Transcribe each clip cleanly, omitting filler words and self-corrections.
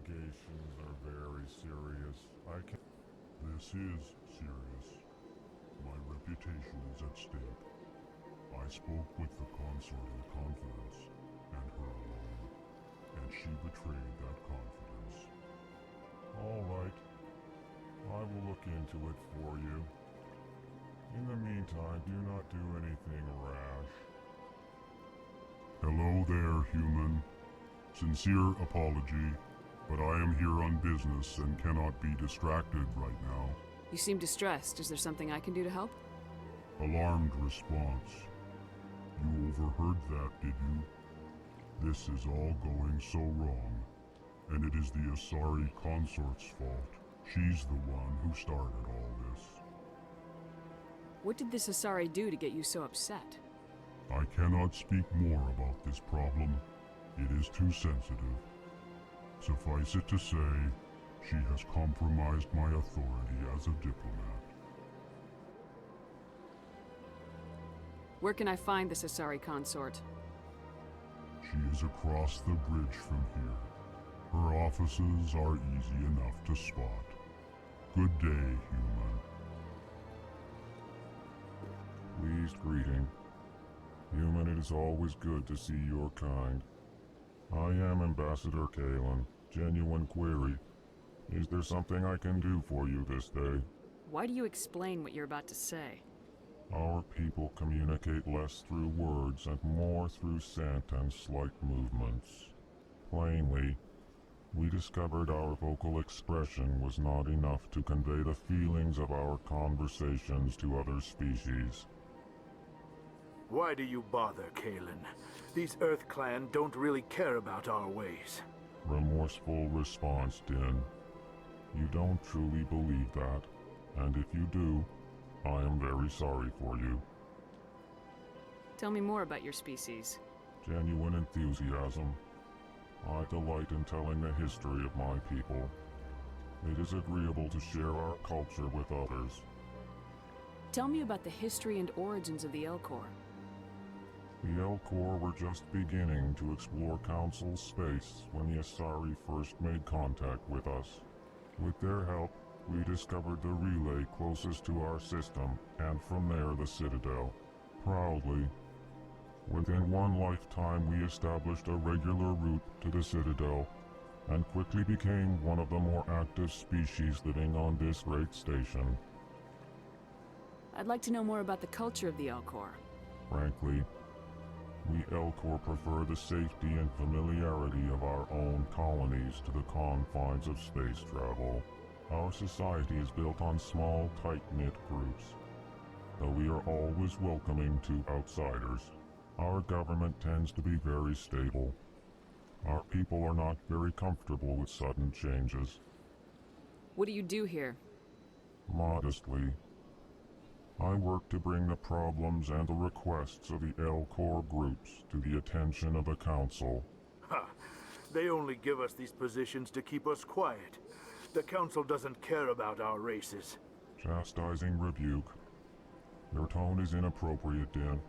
allegations are very serious. This is serious. My reputation is at stake. I spoke with the consort in confidence, and her alone, and she betrayed that confidence. All right. I will look into it for you. In the meantime, do not do anything rash. Hello there, human. Sincere apology, but I am here on business and cannot be distracted right now. You seem distressed. Is there something I can do to help? Alarmed response. You overheard that, did you? This is all going so wrong, and it is the Asari consort's fault. She's the one who started all this. What did this Asari do to get you so upset? I cannot speak more about this problem. It is too sensitive. Suffice it to say, she has compromised my authority as a diplomat. Where can I find this Asari consort? She is across the bridge from here. Her offices are easy enough to spot. Good day, human. Pleased greeting. Human, it is always good to see your kind. I am Ambassador Kalen. Genuine query. Is there something I can do for you this day? Why do you explain what you're about to say? Our people communicate less through words and more through scent and slight movements. Plainly, we discovered our vocal expression was not enough to convey the feelings of our conversations to other species. Why do you bother, Kalen? These Earth Clan don't really care about our ways. Remorseful response, Din. You don't truly believe that, and if you do, I am very sorry for you. Tell me more about your species. Genuine enthusiasm. I delight in telling the history of my people. It is agreeable to share our culture with others. Tell me about the history and origins of the Elcor. The Elcor were just beginning to explore Council space when the Asari first made contact with us. With their help, we discovered the relay closest to our system, and from there the Citadel. Proudly, within one lifetime we established a regular route to the Citadel, and quickly became one of the more active species living on this great station. I'd like to know more about the culture of the Elcor. Frankly, we Elcor prefer the safety and familiarity of our own colonies to the confines of space travel. Our society is built on small, tight-knit groups. Though we are always welcoming to outsiders, our government tends to be very stable. Our people are not very comfortable with sudden changes. What do you do here? Modestly, I work to bring the problems and the requests of the Elcor groups to the attention of the Council. Ha! They only give us these positions to keep us quiet. The Council doesn't care about our races. Chastising rebuke. Your tone is inappropriate, Din.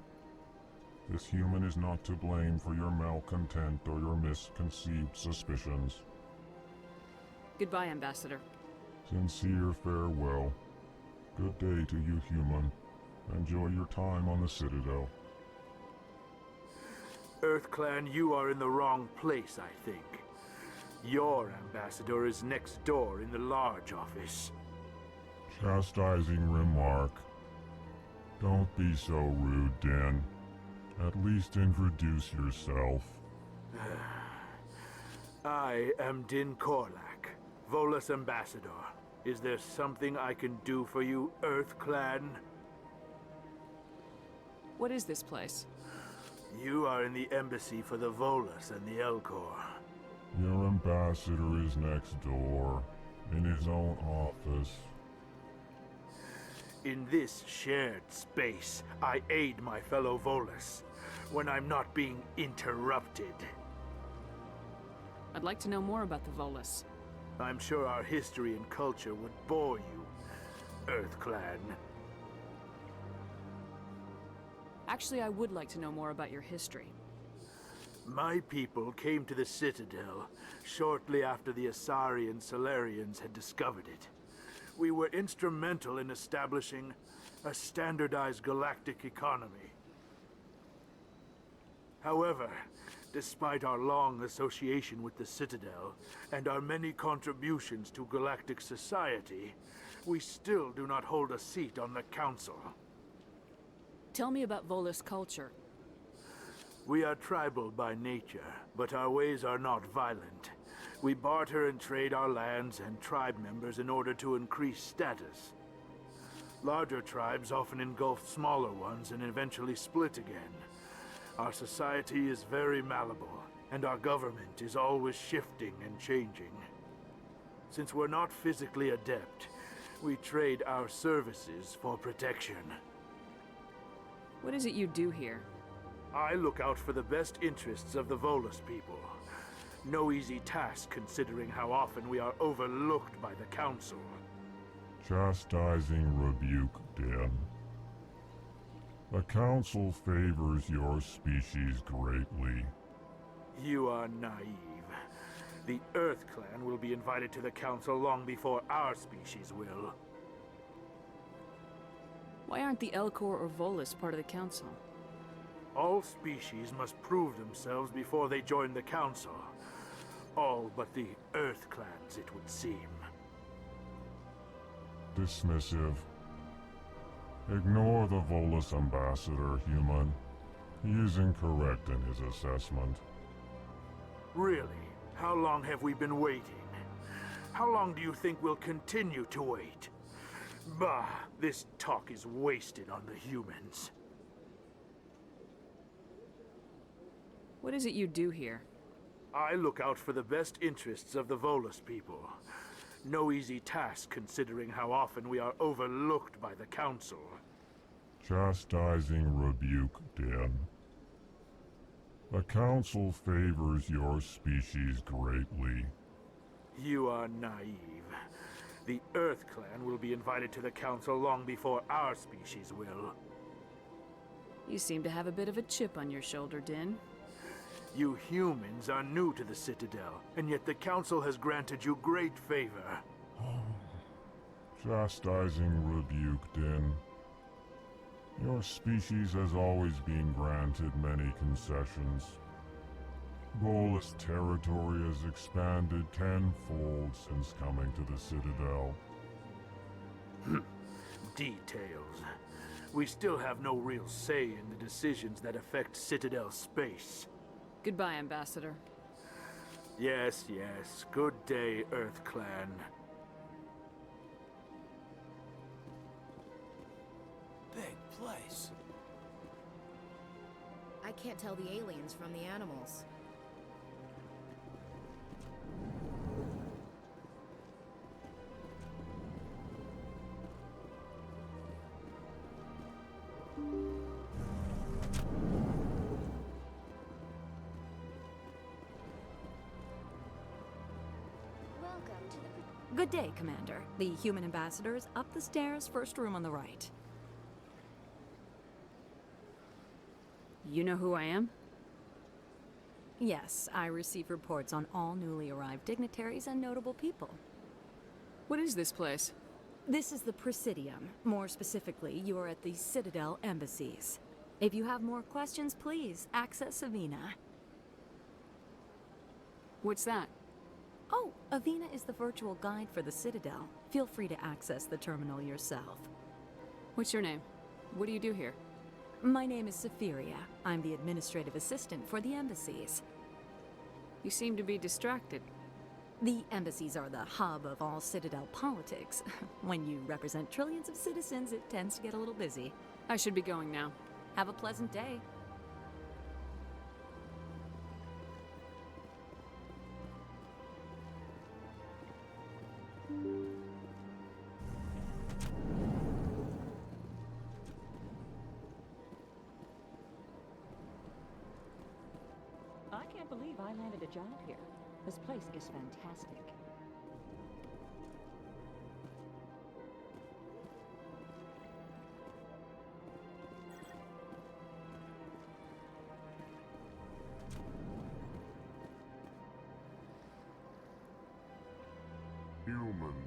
This human is not to blame for your malcontent or your misconceived suspicions. Goodbye, Ambassador. Sincere farewell. Good day to you, human. Enjoy your time on the Citadel. Earth Clan, you are in the wrong place, I think. Your ambassador is next door in the large office. Chastising remark. Don't be so rude, Din. At least introduce yourself. I am Din Korlak, Volus ambassador. Is there something I can do for you, Earth Clan? What is this place? You are in the embassy for the Volus and the Elcor. Your ambassador is next door, in his own office. In this shared space, I aid my fellow Volus when I'm not being interrupted. I'd like to know more about the Volus. I'm sure our history and culture would bore you, Earth Clan. Actually, I would like to know more about your history. My people came to the Citadel shortly after the Asari and Solarians had discovered it. We were instrumental in establishing a standardized galactic economy. However, despite our long association with the Citadel and our many contributions to galactic society, we still do not hold a seat on the Council. Tell me about Volus culture. We are tribal by nature, but our ways are not violent. We barter and trade our lands and tribe members in order to increase status. Larger tribes often engulf smaller ones and eventually split again. Our society is very malleable, and our government is always shifting and changing. Since we're not physically adept, we trade our services for protection. What is it you do here? I look out for the best interests of the Volus people. No easy task considering how often we are overlooked by the Council. Chastising rebuke, Den. The Council favors your species greatly. You are naive. The Earth Clan will be invited to the Council long before our species will. Why aren't the Elcor or Volus part of the Council? All species must prove themselves before they join the Council. All but the Earth Clans, it would seem. Dismissive. Ignore the Volus ambassador, human. He is incorrect in his assessment. Really? How long have we been waiting? How long do you think we'll continue to wait? Bah, this talk is wasted on the humans. What is it you do here? I look out for the best interests of the Volus people. No easy task considering how often we are overlooked by the Council. Chastising rebuke, Den. The Council favors your species greatly. You are naive. The Earth Clan will be invited to the Council long before our species will. You seem to have a bit of a chip on your shoulder, Din. You humans are new to the Citadel, and yet the Council has granted you great favor. Chastising rebuke, Den. Your species has always been granted many concessions. Volus territory has expanded tenfold since coming to the Citadel. Details. We still have no real say in the decisions that affect Citadel space. Goodbye, Ambassador. Yes, yes. Good day, Earth Clan. Big place. I can't tell the aliens from the animals. Good day, Commander. The human ambassador is up the stairs, first room on the right. You know who I am? Yes, I receive reports on all newly arrived dignitaries and notable people. What is this place? This is the Presidium. More specifically, you are at the Citadel embassies. If you have more questions, please access Avina. What's that? Oh, Avina is the virtual guide for the Citadel. Feel free to access the terminal yourself. What's your name? What do you do here? My name is Sephiria. I'm the administrative assistant for the embassies. You seem to be distracted. The embassies are the hub of all Citadel politics. When you represent trillions of citizens, it tends to get a little busy. I should be going now. Have a pleasant day. I can't believe I landed a job here. This place is fantastic.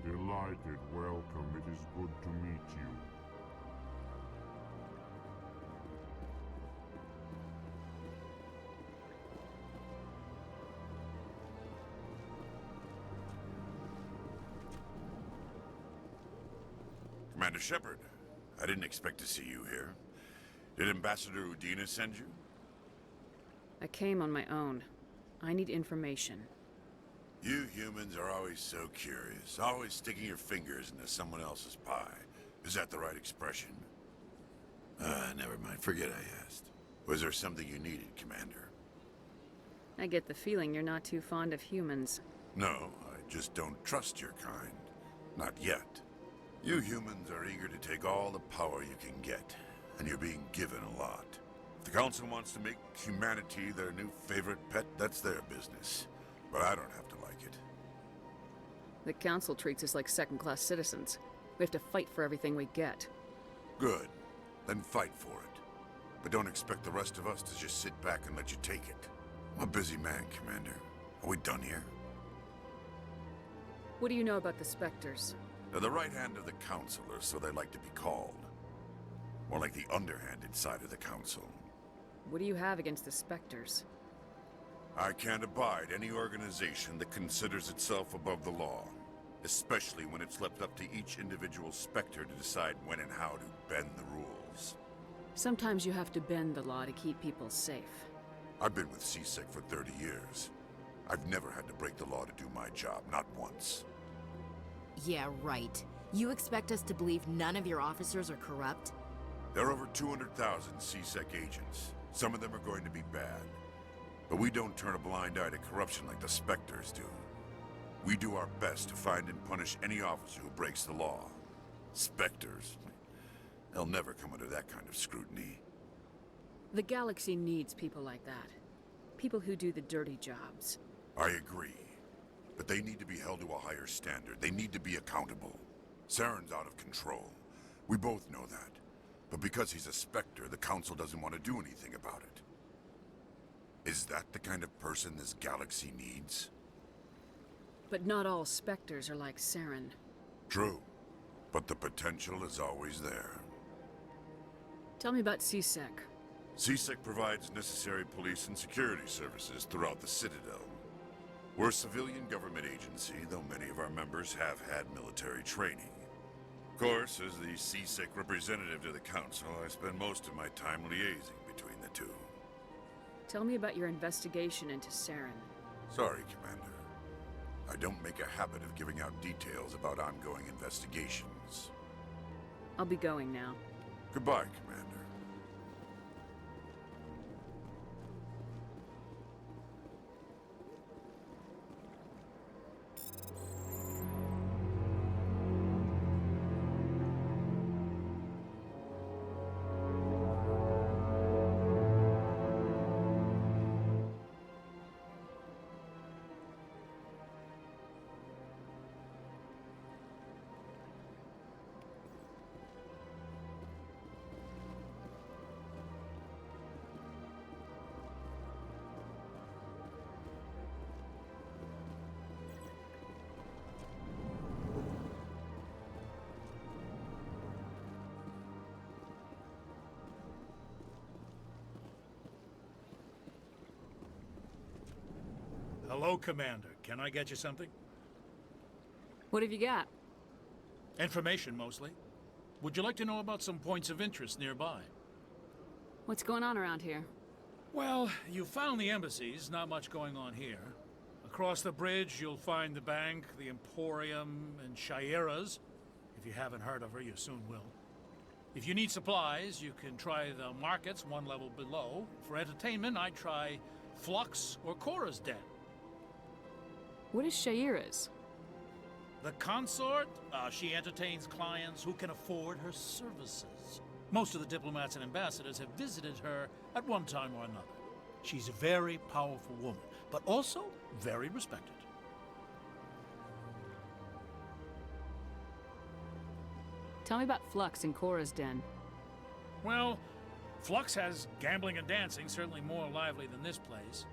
Delighted. Welcome. It is good to meet you. Commander Shepard, I didn't expect to see you here. Did Ambassador Udina send you? I came on my own. I need information. You humans are always so curious, always sticking your fingers into someone else's pie. Is that the right expression? Never mind. Forget I asked. Was there something you needed, Commander? I get the feeling you're not too fond of humans. No, I just don't trust your kind. Not yet. You humans are eager to take all the power you can get, and you're being given a lot. If the Council wants to make humanity their new favorite pet, that's their business. But I don't have to like it. The Council treats us like second-class citizens. We have to fight for everything we get. Good. Then fight for it. But don't expect the rest of us to just sit back and let you take it. I'm a busy man, Commander. Are we done here? What do you know about the Spectres? They're the right hand of the Council, or so they like to be called. More like the underhanded side of the Council. What do you have against the Spectres? I can't abide any organization that considers itself above the law. Especially when it's left up to each individual Spectre to decide when and how to bend the rules. Sometimes you have to bend the law to keep people safe. I've been with CSEC for 30 years. I've never had to break the law to do my job, not once. Yeah, right. You expect us to believe none of your officers are corrupt? There are over 200,000 CSEC agents. Some of them are going to be bad. But we don't turn a blind eye to corruption like the Spectres do. We do our best to find and punish any officer who breaks the law. Spectres. They'll never come under that kind of scrutiny. The galaxy needs people like that. People who do the dirty jobs. I agree. But they need to be held to a higher standard. They need to be accountable. Saren's out of control. We both know that. But because he's a Spectre, the Council doesn't want to do anything about it. Is that the kind of person this galaxy needs? But not all Spectres are like Saren. True. But the potential is always there. Tell me about CSEC. CSEC provides necessary police and security services throughout the Citadel. We're a civilian government agency, though many of our members have had military training. Of course, as the CSEC representative to the Council, I spend most of my time liaising between the two. Tell me about your investigation into Saren. Sorry, Commander. I don't make a habit of giving out details about ongoing investigations. I'll be going now. Goodbye, Commander. Hello, Commander. Can I get you something? What have you got? Information, mostly. Would you like to know about some points of interest nearby? What's going on around here? Well, you found the embassies, not much going on here. Across the bridge, you'll find the bank, the Emporium, and Shaira's. If you haven't heard of her, you soon will. If you need supplies, you can try the markets one level below. For entertainment, I'd try Flux or Cora's Den. What is Shaira's? The consort, she entertains clients who can afford her services. Most of the diplomats and ambassadors have visited her at one time or another. She's a very powerful woman, but also very respected. Tell me about Flux and Cora's Den. Well, Flux has gambling and dancing, certainly more lively than this place.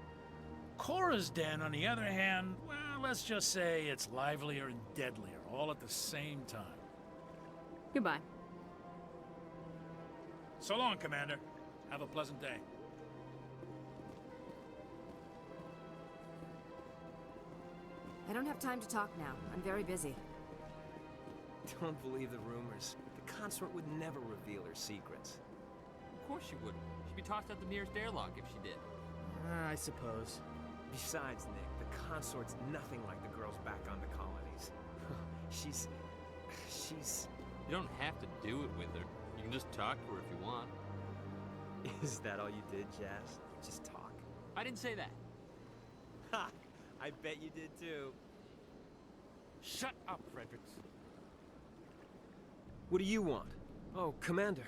Cora's Den, on the other hand, well, let's just say it's livelier and deadlier, all at the same time. Goodbye. So long, Commander. Have a pleasant day. I don't have time to talk now. I'm very busy. Don't believe the rumors. The consort would never reveal her secrets. Of course she wouldn't. She'd be tossed out the nearest airlock if she did. I suppose. Besides, Nick, the consort's nothing like the girls back on the colonies. she's... You don't have to do it with her. You can just talk to her if you want. Is that all you did, Jazz? Just talk? I didn't say that. Ha! I bet you did too. Shut up, Fredericks. What do you want? Oh, Commander.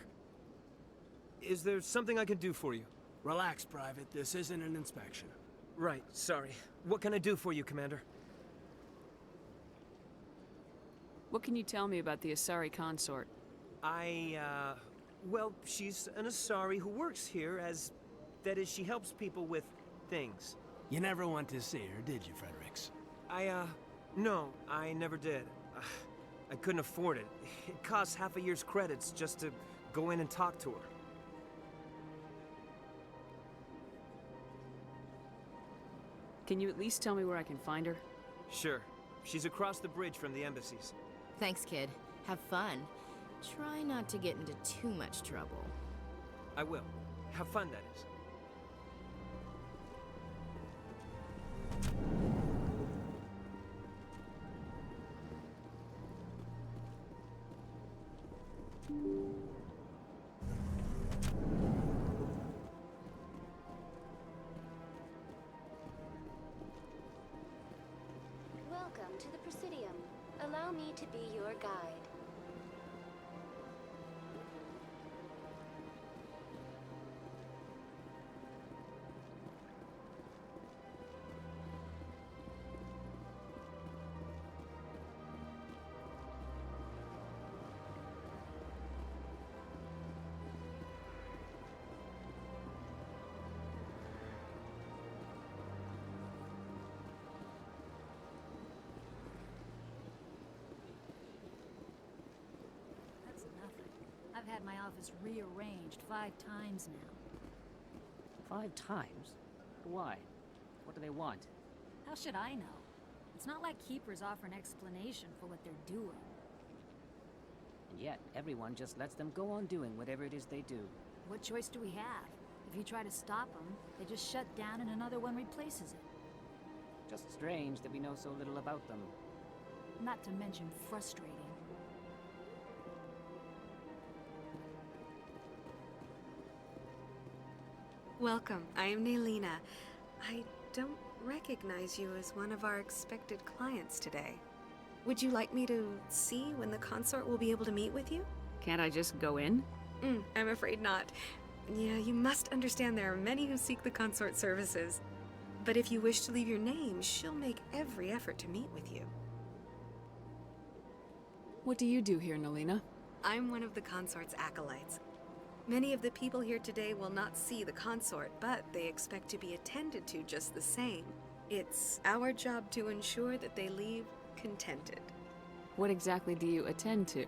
Is there something I can do for you? Relax, Private. This isn't an inspection. Right, sorry. What can I do for you, Commander? What can you tell me about the Asari consort? Well, she's an Asari who works here as... That is, she helps people with things. You never went to see her, did you, Fredericks? No, I never did. I couldn't afford it. It costs half a year's credits just to go in and talk to her. Can you at least tell me where I can find her? Sure. She's across the bridge from the embassies. Thanks, kid. Have fun. Try not to get into too much trouble. I will. Have fun, that is. Welcome to the Presidium. Allow me to be your guide. I've had my office rearranged 5 times now. 5 times? Why? What do they want? How should I know? It's not like Keepers offer an explanation for what they're doing. And yet, everyone just lets them go on doing whatever it is they do. What choice do we have? If you try to stop them, they just shut down and another one replaces it. Just strange that we know so little about them. Not to mention frustrating. Welcome. I am Nelina. I don't recognize you as one of our expected clients today. Would you like me to see when the consort will be able to meet with you? Can't I just go in? I'm afraid not. Yeah, you must understand there are many who seek the consort services. But if you wish to leave your name, she'll make every effort to meet with you. What do you do here, Nelina? I'm one of the consort's acolytes. Many of the people here today will not see the consort, but they expect to be attended to just the same. It's our job to ensure that they leave contented. What exactly do you attend to?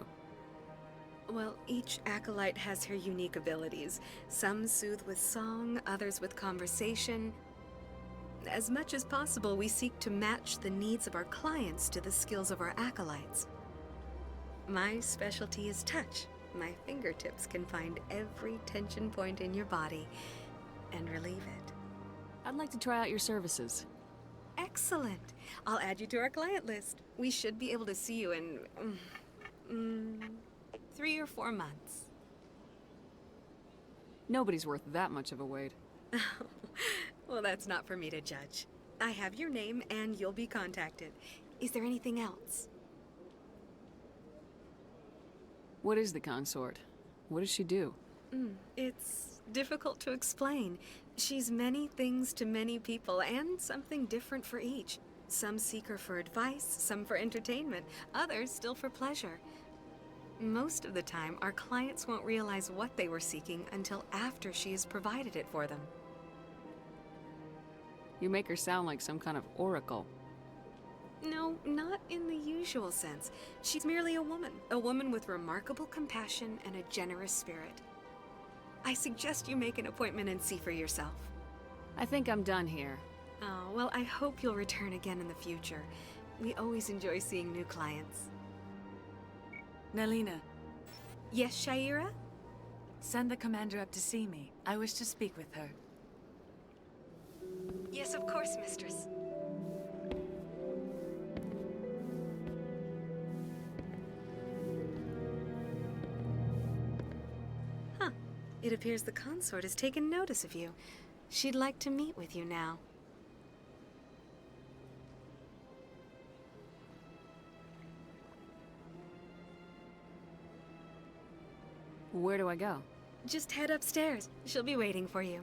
Well, each acolyte has her unique abilities. Some soothe with song, others with conversation. As much as possible, we seek to match the needs of our clients to the skills of our acolytes. My specialty is touch. My fingertips can find every tension point in your body and relieve it. I'd like to try out your services. Excellent. I'll add you to our client list. We should be able to see you in 3 or 4 months. Nobody's worth that much of a wait. Well, that's not for me to judge. I have your name and you'll be contacted. Is there anything else? What is the consort? What does she do? It's difficult to explain. She's many things to many people, and something different for each. Some seek her for advice, some for entertainment, others still for pleasure. Most of the time, our clients won't realize what they were seeking until after she has provided it for them. You make her sound like some kind of oracle. No, not in the usual sense. She's merely a woman with remarkable compassion and a generous spirit. I suggest you make an appointment and see for yourself. I think I'm done here. Oh, well, I hope you'll return again in the future. We always enjoy seeing new clients. Nelina. Yes, Shaira? Send the commander up to see me. I wish to speak with her. Yes, of course, mistress. Huh. It appears the consort has taken notice of you. She'd like to meet with you now. Where do I go? Just head upstairs. She'll be waiting for you.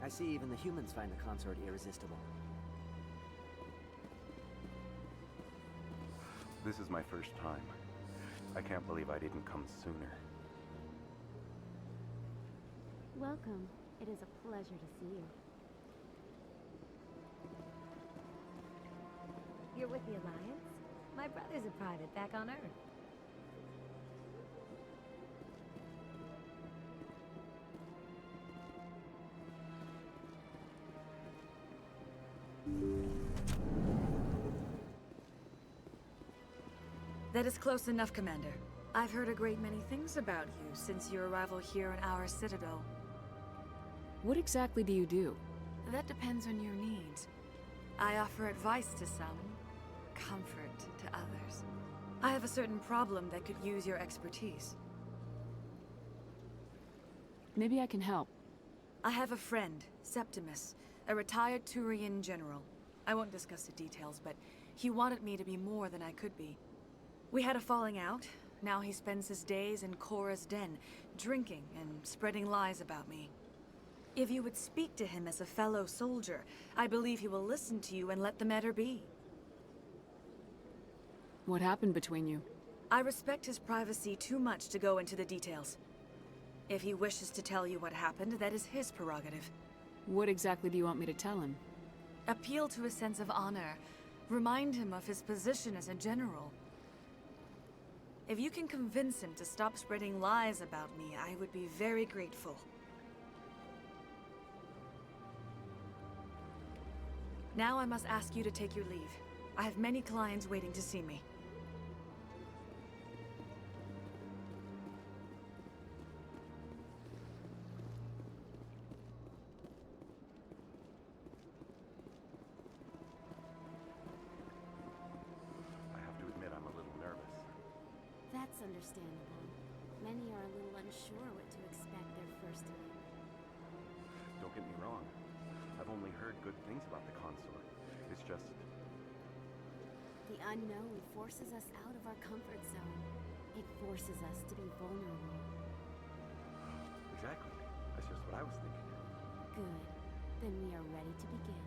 I see even the humans find the consort irresistible. This is my first time. I can't believe I didn't come sooner. Welcome. It is a pleasure to see you. You're with the Alliance? My brother's a private back on Earth. That is close enough, Commander. I've heard a great many things about you since your arrival here in our citadel. What exactly do you do? That depends on your needs. I offer advice to some, comfort to others. I have a certain problem that could use your expertise. Maybe I can help. I have a friend, Septimus, a retired Turian general. I won't discuss the details, but he wanted me to be more than I could be. We had a falling out. Now he spends his days in Korra's den, drinking and spreading lies about me. If you would speak to him as a fellow soldier, I believe he will listen to you and let the matter be. What happened between you? I respect his privacy too much to go into the details. If he wishes to tell you what happened, that is his prerogative. What exactly do you want me to tell him? Appeal to his sense of honor. Remind him of his position as a general. If you can convince him to stop spreading lies about me, I would be very grateful. Now I must ask you to take your leave. I have many clients waiting to see me. I have to admit I'm a little nervous. That's understandable. Many are a little unsure what to expect their first time. Don't get me wrong. I've only heard good things about the consort. It's just... The unknown forces us out of our comfort zone. It forces us to be vulnerable. Exactly. That's just what I was thinking. Good. Then we are ready to begin.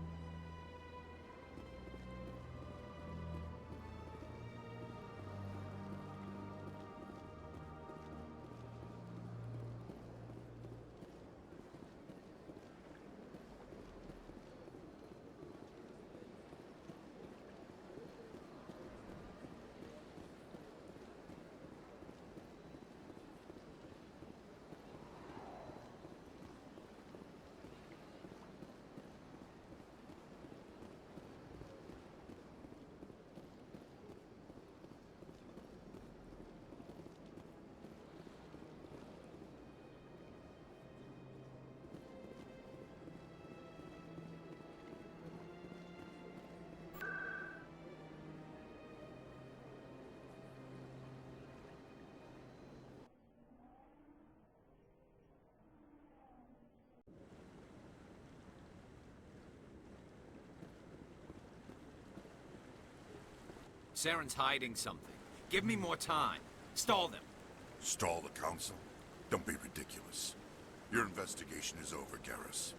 Saren's hiding something. Give me more time. Stall them. Stall the council? Don't be ridiculous. Your investigation is over, Garrus.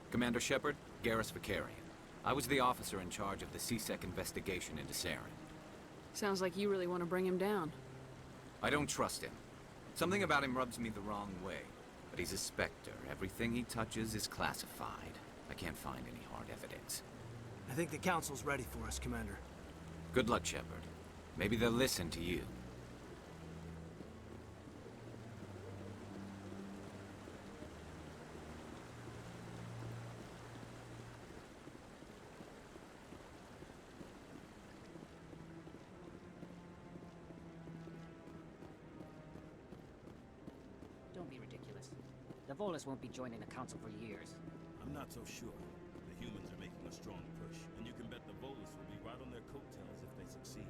Commander Shepard, Garrus Vakarian. I was the officer in charge of the C-Sec investigation into Saren. Sounds like you really want to bring him down. I don't trust him. Something about him rubs me the wrong way. But he's a Spectre. Everything he touches is classified. I can't find any hard evidence. I think the Council's ready for us, Commander. Good luck, Shepard. Maybe they'll listen to you. Don't be ridiculous. The Volus won't be joining the Council for years. I'm not so sure. The humans are making a strong push, and you can bet the Volus will be right on their coattails if they succeed.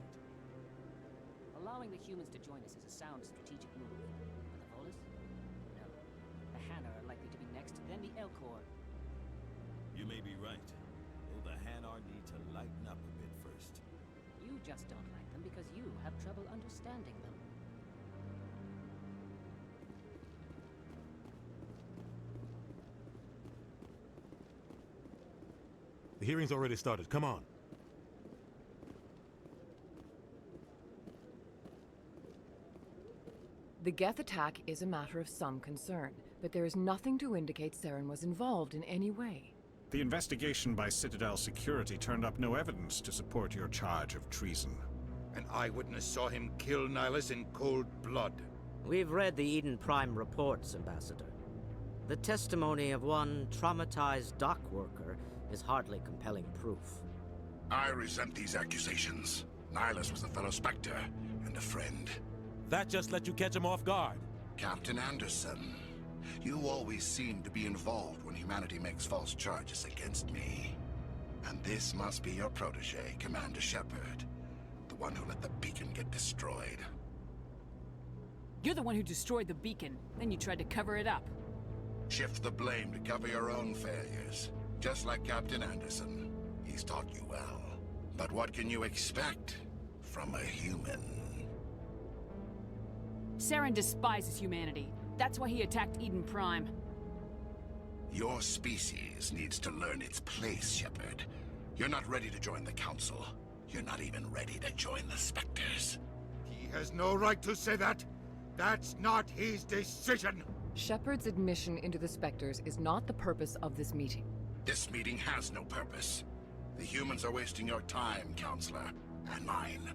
Allowing the humans to join us is a sound strategic move. But the Volus? No. The Hanna are likely to be next, then the Elcor. You may be right. Though the Hanar need to lighten up a bit first. You just don't like them because you have trouble understanding them. The hearing's already started. Come on. The Geth attack is a matter of some concern, but there is nothing to indicate Saren was involved in any way. The investigation by Citadel Security turned up no evidence to support your charge of treason. An eyewitness saw him kill Nihilus in cold blood. We've read the Eden Prime reports, Ambassador. The testimony of one traumatized dock worker is hardly compelling proof. I resent these accusations. Nihilus was a fellow Spectre and a friend. That just let you catch him off guard. Captain Anderson, you always seem to be involved when humanity makes false charges against me. And this must be your protege, Commander Shepard. The one who let the beacon get destroyed. You're the one who destroyed the beacon, then you tried to cover it up. Shift the blame to cover your own failures. Just like Captain Anderson. He's taught you well. But what can you expect from a human? Saren despises humanity. That's why he attacked Eden Prime. Your species needs to learn its place, Shepard. You're not ready to join the Council. You're not even ready to join the Spectres. He has no right to say that. That's not his decision. Shepard's admission into the Spectres is not the purpose of this meeting. This meeting has no purpose. The humans are wasting your time, Counselor, and mine.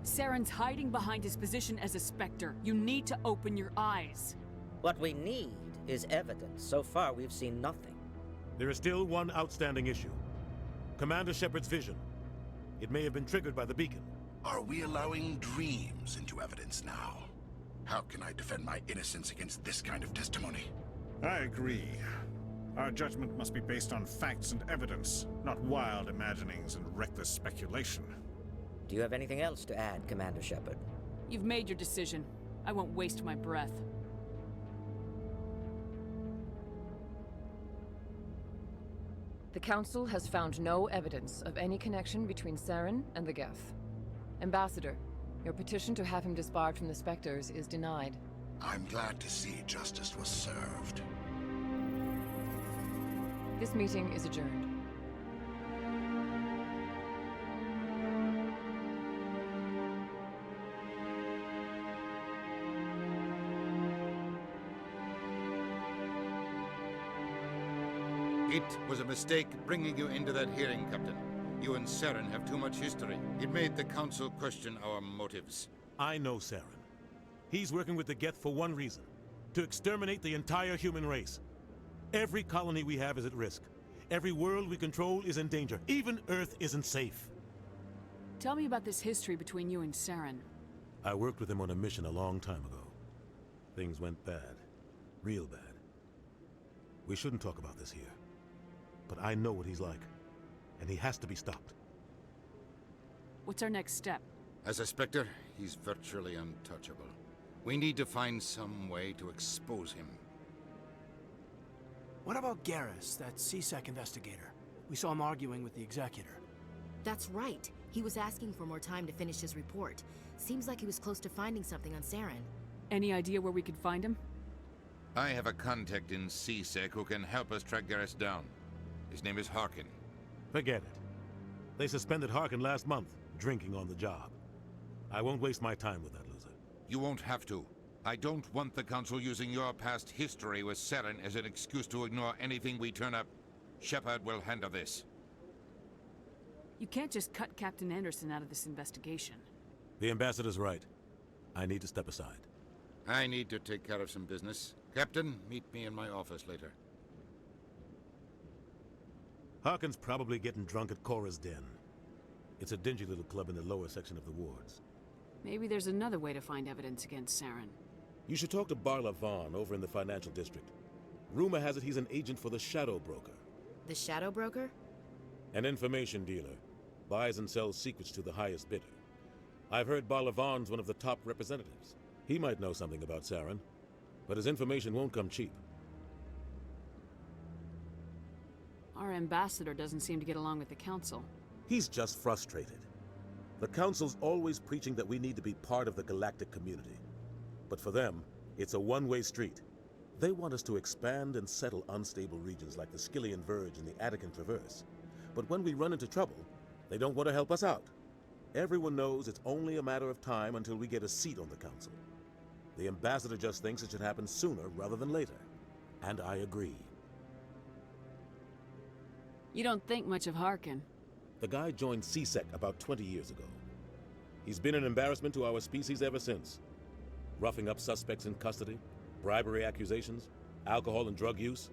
Saren's hiding behind his position as a Spectre. You need to open your eyes. What we need is evidence. So far, we've seen nothing. There is still one outstanding issue. Commander Shepard's vision. It may have been triggered by the beacon. Are we allowing dreams into evidence now? How can I defend my innocence against this kind of testimony? I agree. Our judgment must be based on facts and evidence, not wild imaginings and reckless speculation. Do you have anything else to add, Commander Shepard? You've made your decision. I won't waste my breath. The Council has found no evidence of any connection between Saren and the Geth. Ambassador, your petition to have him disbarred from the Spectres is denied. I'm glad to see justice was served. This meeting is adjourned. It was a mistake bringing you into that hearing, Captain. You and Saren have too much history. It made the Council question our motives. I know Saren. He's working with the Geth for one reason. To exterminate the entire human race. Every colony we have is at risk. Every world we control is in danger. Even Earth isn't safe. Tell me about this history between you and Saren. I worked with him on a mission a long time ago. Things went bad. Real bad. We shouldn't talk about this here. But I know what he's like. And he has to be stopped. What's our next step? As a Spectre, he's virtually untouchable. We need to find some way to expose him. What about Garrus, that CSEC investigator? We saw him arguing with the Executor. That's right. He was asking for more time to finish his report. Seems like he was close to finding something on Saren. Any idea where we could find him? I have a contact in CSEC who can help us track Garrus down. His name is Harkin. Forget it. They suspended Harkin last month, drinking on the job. I won't waste my time with that loser. You won't have to. I don't want the Council using your past history with Saren as an excuse to ignore anything we turn up. Shepard will handle this. You can't just cut Captain Anderson out of this investigation. The ambassador's right. I need to step aside. I need to take care of some business. Captain, meet me in my office later. Harkin's probably getting drunk at Cora's Den. It's a dingy little club in the lower section of the wards. Maybe there's another way to find evidence against Saren. You should talk to Barla Vaughn over in the financial district. Rumor has it he's an agent for the Shadow Broker. The Shadow Broker? An information dealer. Buys and sells secrets to the highest bidder. I've heard Barla Vaughn's one of the top representatives. He might know something about Saren, but his information won't come cheap. Our ambassador doesn't seem to get along with the Council. He's just frustrated. The Council's always preaching that we need to be part of the galactic community. But for them, it's a one-way street. They want us to expand and settle unstable regions like the Skillian Verge and the Attican Traverse. But when we run into trouble, they don't want to help us out. Everyone knows it's only a matter of time until we get a seat on the Council. The ambassador just thinks it should happen sooner rather than later. And I agree. You don't think much of Harkin. The guy joined C-Sec about 20 years ago. He's been an embarrassment to our species ever since. Roughing up suspects in custody, bribery accusations, alcohol and drug use.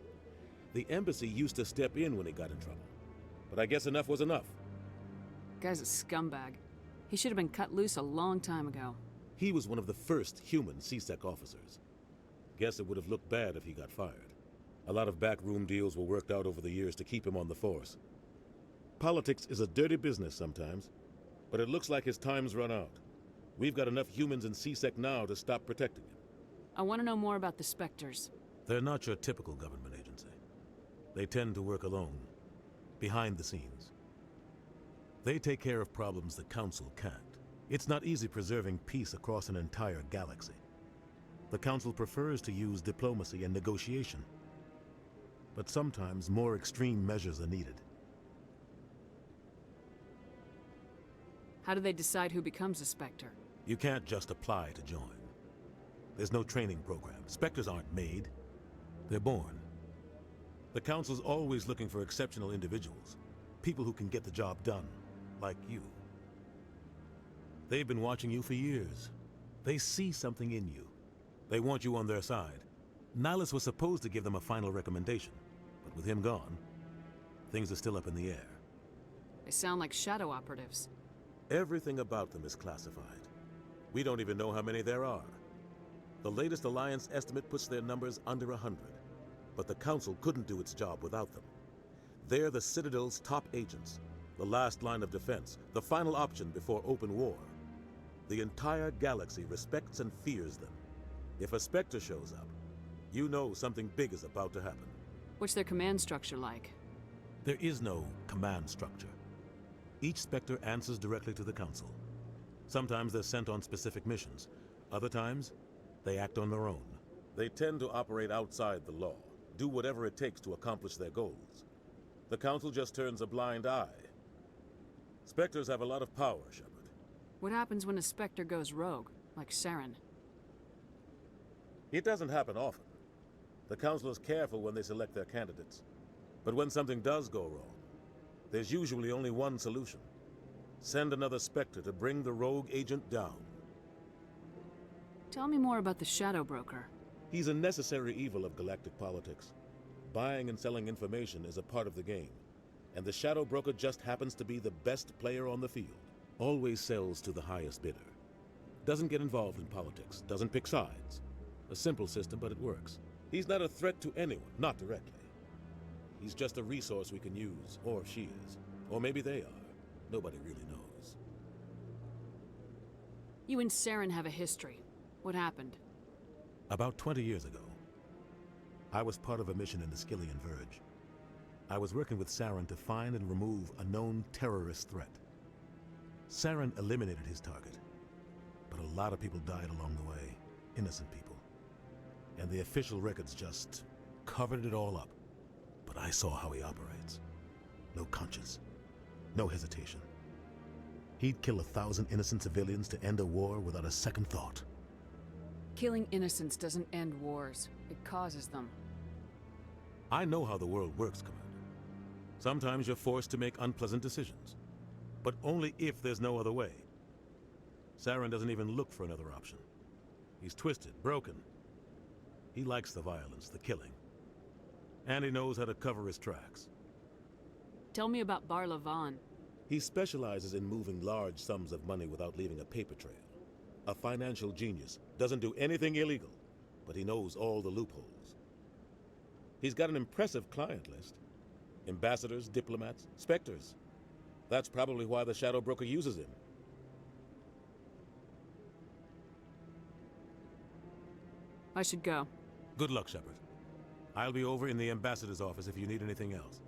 The embassy used to step in when he got in trouble. But I guess enough was enough. Guy's a scumbag. He should have been cut loose a long time ago. He was one of the first human C-Sec officers. Guess it would have looked bad if he got fired. A lot of backroom deals were worked out over the years to keep him on the force. Politics is a dirty business sometimes, but it looks like his time's run out. We've got enough humans in C-Sec now to stop protecting him. I want to know more about the Spectres. They're not your typical government agency. They tend to work alone, behind the scenes. They take care of problems the Council can't. It's not easy preserving peace across an entire galaxy. The Council prefers to use diplomacy and negotiation. But sometimes more extreme measures are needed. How do they decide who becomes a Spectre? You can't just apply to join. There's no training program. Spectres aren't made. They're born. The Council's always looking for exceptional individuals. People who can get the job done, like you. They've been watching you for years. They see something in you. They want you on their side. Nihilus was supposed to give them a final recommendation, but with him gone, things are still up in the air. They sound like shadow operatives. Everything about them is classified. We don't even know how many there are. The latest Alliance estimate puts their numbers under 100, but the Council couldn't do its job without them. They're the Citadel's top agents, the last line of defense, the final option before open war. The entire galaxy respects and fears them. If a Spectre shows up, you know something big is about to happen. What's their command structure like? There is no command structure. Each Spectre answers directly to the Council. Sometimes they're sent on specific missions. Other times, they act on their own. They tend to operate outside the law, do whatever it takes to accomplish their goals. The Council just turns a blind eye. Spectres have a lot of power, Shepard. What happens when a Spectre goes rogue, like Saren? It doesn't happen often. The Council is careful when they select their candidates. But when something does go wrong, there's usually only one solution. Send another Spectre to bring the rogue agent down. Tell me more about the Shadow Broker. He's a necessary evil of galactic politics. Buying and selling information is a part of the game, and the Shadow Broker just happens to be the best player on the field. Always sells to the highest bidder. Doesn't get involved in politics, doesn't pick sides. A simple system, but it works. He's not a threat to anyone, not directly. He's just a resource we can use, or she is. Or maybe they are. Nobody really knows. You and Saren have a history. What happened? About 20 years ago, I was part of a mission in the Skillian Verge. I was working with Saren to find and remove a known terrorist threat. Saren eliminated his target, but a lot of people died along the way, innocent people. And the official records just covered it all up. But I saw how he operates. No conscience, no hesitation. He'd kill 1,000 innocent civilians to end a war without a second thought. Killing innocents doesn't end wars. It causes them. I know how the world works, Commander. Sometimes you're forced to make unpleasant decisions. But only if there's no other way. Saren doesn't even look for another option. He's twisted, broken. He likes the violence, the killing. And he knows how to cover his tracks. Tell me about Barla Von. He specializes in moving large sums of money without leaving a paper trail. A financial genius, doesn't do anything illegal, but he knows all the loopholes. He's got an impressive client list. Ambassadors, diplomats, specters. That's probably why the Shadow Broker uses him. I should go. Good luck, Shepard. I'll be over in the ambassador's office if you need anything else.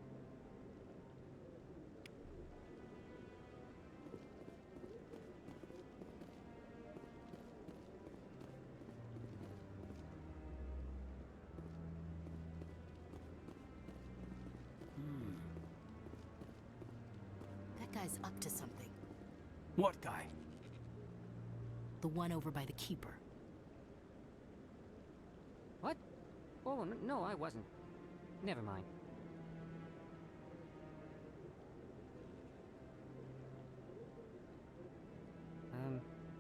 That guy's up to something. What guy? The one over by the Keeper. What? Oh, no, I wasn't. Never mind.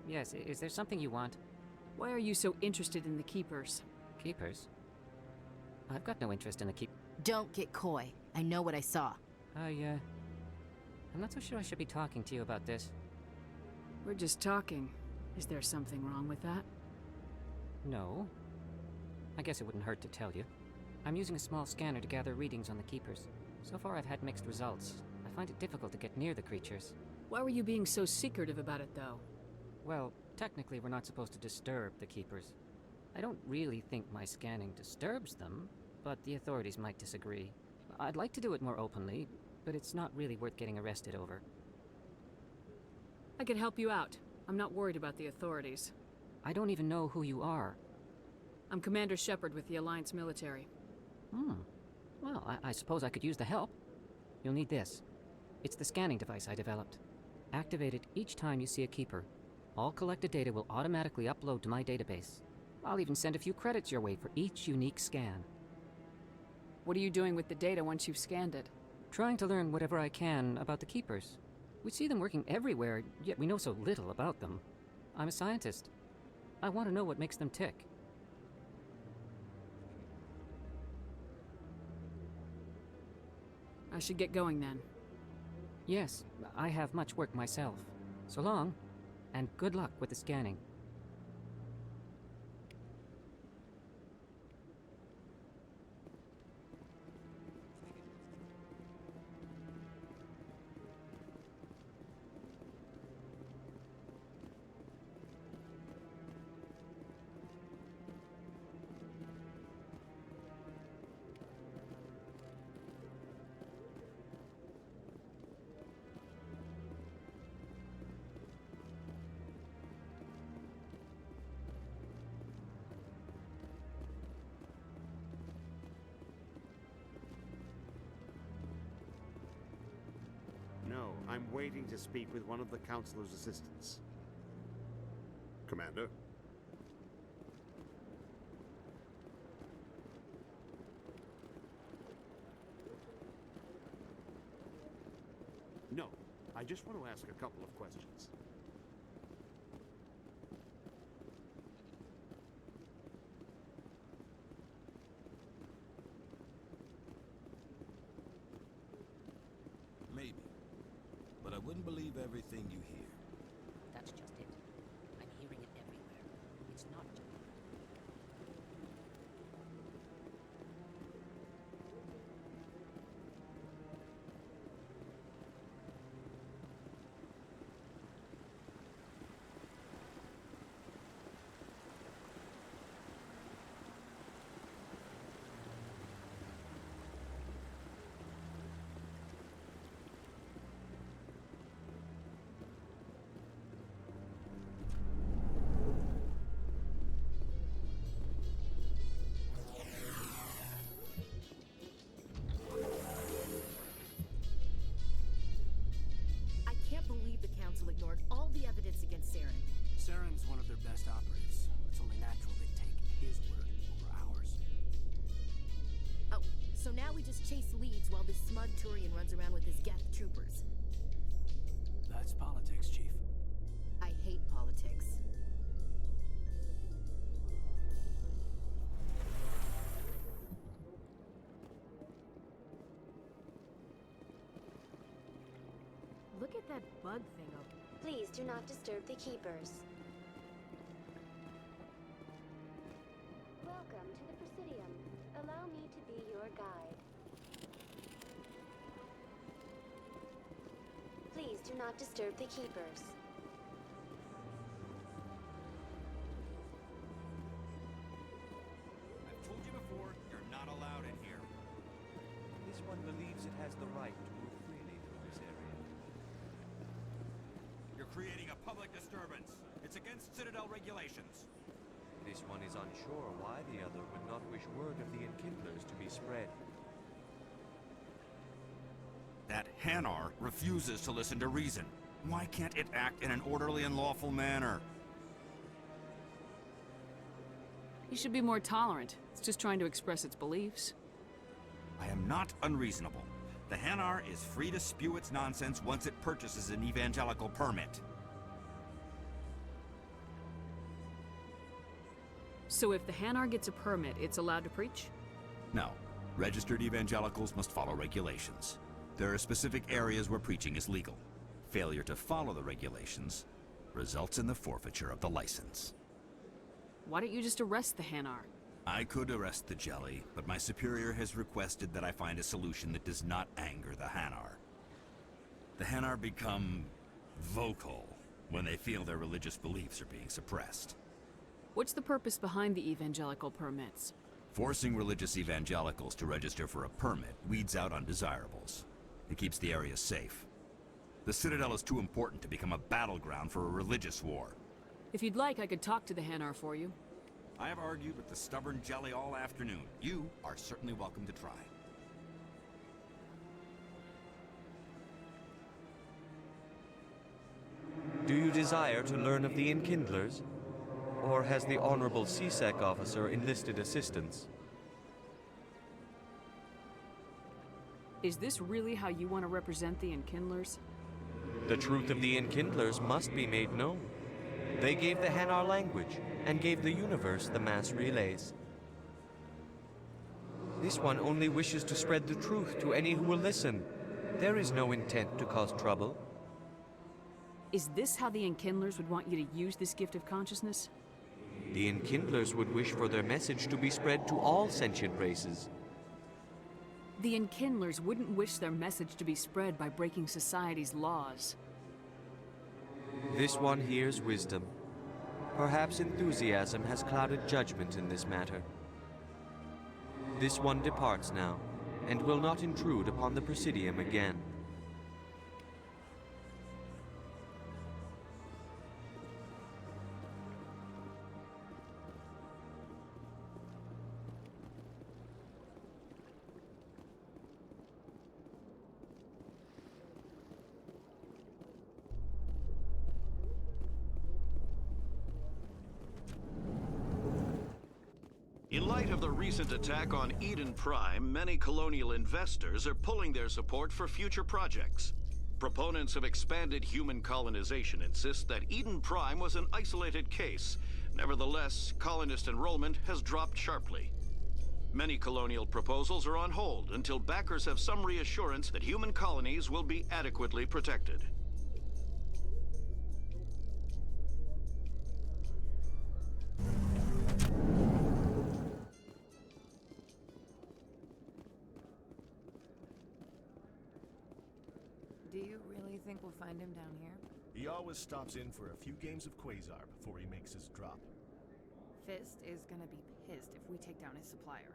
Yes, is there something you want? Why are you so interested in the Keepers? Keepers? I've got no interest in the keep... Don't get coy. I know what I saw. I'm not so sure I should be talking to you about this. We're just talking. Is there something wrong with that? No. I guess it wouldn't hurt to tell you. I'm using a small scanner to gather readings on the Keepers. So far I've had mixed results. I find it difficult to get near the creatures. Why were you being so secretive about it, though? Well, technically we're not supposed to disturb the Keepers. I don't really think my scanning disturbs them, but the authorities might disagree. I'd like to do it more openly, but it's not really worth getting arrested over. I could help you out. I'm not worried about the authorities. I don't even know who you are. I'm Commander Shepard with the Alliance military. Well, I suppose I could use the help. You'll need this. It's the scanning device I developed. Activate it each time you see a Keeper. All collected data will automatically upload to my database. I'll even send a few credits your way for each unique scan. What are you doing with the data once you've scanned it? Trying to learn whatever I can about the Keepers. We see them working everywhere, yet we know so little about them. I'm a scientist. I want to know what makes them tick. I should get going then. Yes, I have much work myself. So long, and good luck with the scanning. No, I'm waiting to speak with one of the Councilor's assistants. Commander? No, I just want to ask a couple of questions. Maybe. But I wouldn't believe everything you hear. That's just it. I'm hearing it everywhere. It's not just... now we just chase leads while this smug Turian runs around with his Geth troopers. That's politics, Chief. I hate politics. Look at that bug thing over. Please do not disturb the keepers. Welcome to the Presidium. Allow me to be your guide. Please do not disturb the keepers. I've told you before, you're not allowed in here. This one believes it has the right to move freely through this area. You're creating a public disturbance. It's against Citadel regulations. This one is unsure why the other would not wish word of the Enkindlers to be spread. That Hanar refuses to listen to reason. Why can't it act in an orderly and lawful manner? You should be more tolerant. It's just trying to express its beliefs. I am not unreasonable. The Hanar is free to spew its nonsense once it purchases an evangelical permit. So if the Hanar gets a permit, it's allowed to preach? No. Registered evangelicals must follow regulations. There are specific areas where preaching is legal. Failure to follow the regulations results in the forfeiture of the license. Why don't you just arrest the Hanar? I could arrest the Jelly, but my superior has requested that I find a solution that does not anger the Hanar. The Hanar become vocal when they feel their religious beliefs are being suppressed. What's the purpose behind the evangelical permits? Forcing religious evangelicals to register for a permit weeds out undesirables. It keeps the area safe. The Citadel is too important to become a battleground for a religious war. If you'd like, I could talk to the Hanar for you. I have argued with the stubborn Jelly all afternoon. You are certainly welcome to try. Do you desire to learn of the Enkindlers? Or has the Honorable CSEC officer enlisted assistance? Is this really how you want to represent the Enkindlers? The truth of the Enkindlers must be made known. They gave the Hanar language, and gave the universe the mass relays. This one only wishes to spread the truth to any who will listen. There is no intent to cause trouble. Is this how the Enkindlers would want you to use this gift of consciousness? The Enkindlers would wish for their message to be spread to all sentient races. The Enkindlers wouldn't wish their message to be spread by breaking society's laws. This one hears wisdom. Perhaps enthusiasm has clouded judgment in this matter. This one departs now, and will not intrude upon the Presidium again. In light of the recent attack on Eden Prime, many colonial investors are pulling their support for future projects. Proponents of expanded human colonization insist that Eden Prime was an isolated case. Nevertheless, colonist enrollment has dropped sharply. Many colonial proposals are on hold until backers have some reassurance that human colonies will be adequately protected. Do you really think we'll find him down here? He always stops in for a few games of Quasar before he makes his drop. Fist is gonna be pissed if we take down his supplier.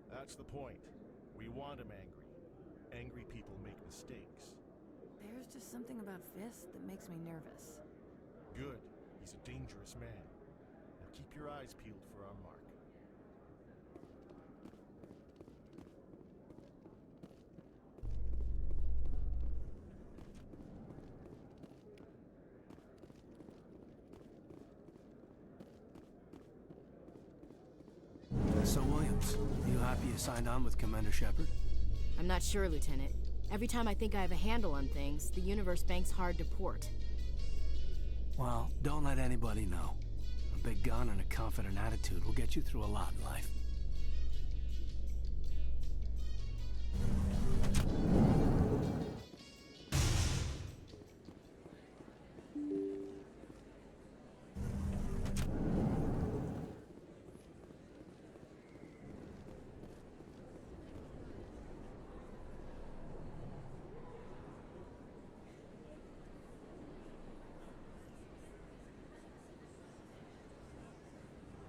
That's the point. We want him angry. Angry people make mistakes. There's just something about Fist that makes me nervous. Good. He's a dangerous man. Now keep your eyes peeled for our mark. So, Williams, you happy you signed on with Commander Shepard? I'm not sure, Lieutenant. Every time I think I have a handle on things, the Universe Bank's hard to port. Well, don't let anybody know. A big gun and a confident attitude will get you through a lot in life.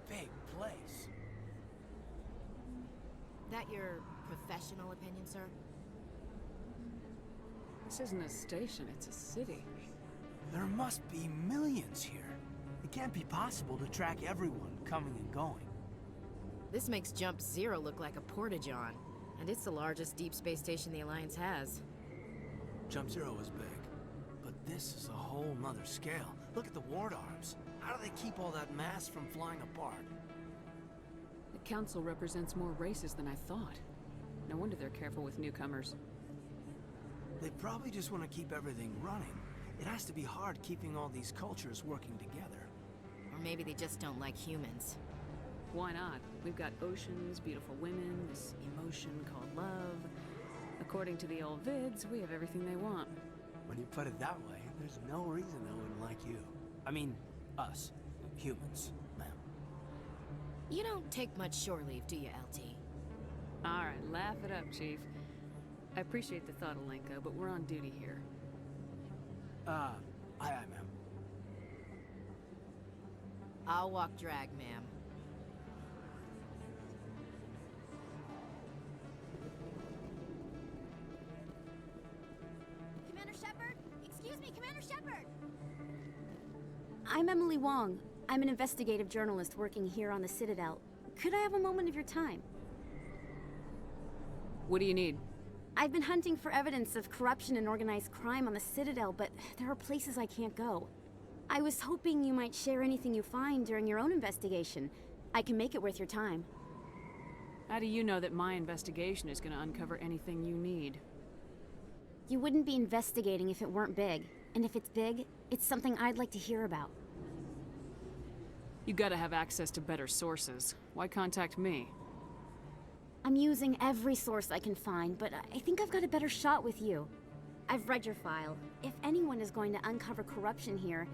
Big place. That your professional opinion, sir? This isn't a station, it's a city. There must be millions here. It can't be possible to track everyone coming and going. This makes Jump Zero look like a porta-john, and it's the largest deep space station the Alliance has. Jump Zero is big, but this is a whole nother scale. Look at the ward arms. How do they keep all that mass from flying apart? The Council represents more races than I thought. No wonder they're careful with newcomers. They probably just want to keep everything running. It has to be hard keeping all these cultures working together. Or maybe they just don't like humans. Why not? We've got oceans, beautiful women, this emotion called love. According to the old vids, we have everything they want. When you put it that way, there's no reason they wouldn't like you. I mean, us. Humans, ma'am. You don't take much shore leave, do you, LT? Alright, laugh it up, Chief. I appreciate the thought, Alenka, but we're on duty here. Aye, ma'am. I'll walk drag, ma'am. Commander Shepard? Excuse me, Commander Shepard! I'm Emily Wong. I'm an investigative journalist working here on the Citadel. Could I have a moment of your time? What do you need? I've been hunting for evidence of corruption and organized crime on the Citadel, but there are places I can't go. I was hoping you might share anything you find during your own investigation. I can make it worth your time. How do you know that my investigation is going to uncover anything you need? You wouldn't be investigating if it weren't big. And if it's big, it's something I'd like to hear about. You gotta have access to better sources. Why contact me? I'm using every source I can find, but I think I've got a better shot with you. I've read your file. If anyone is going to uncover corruption here,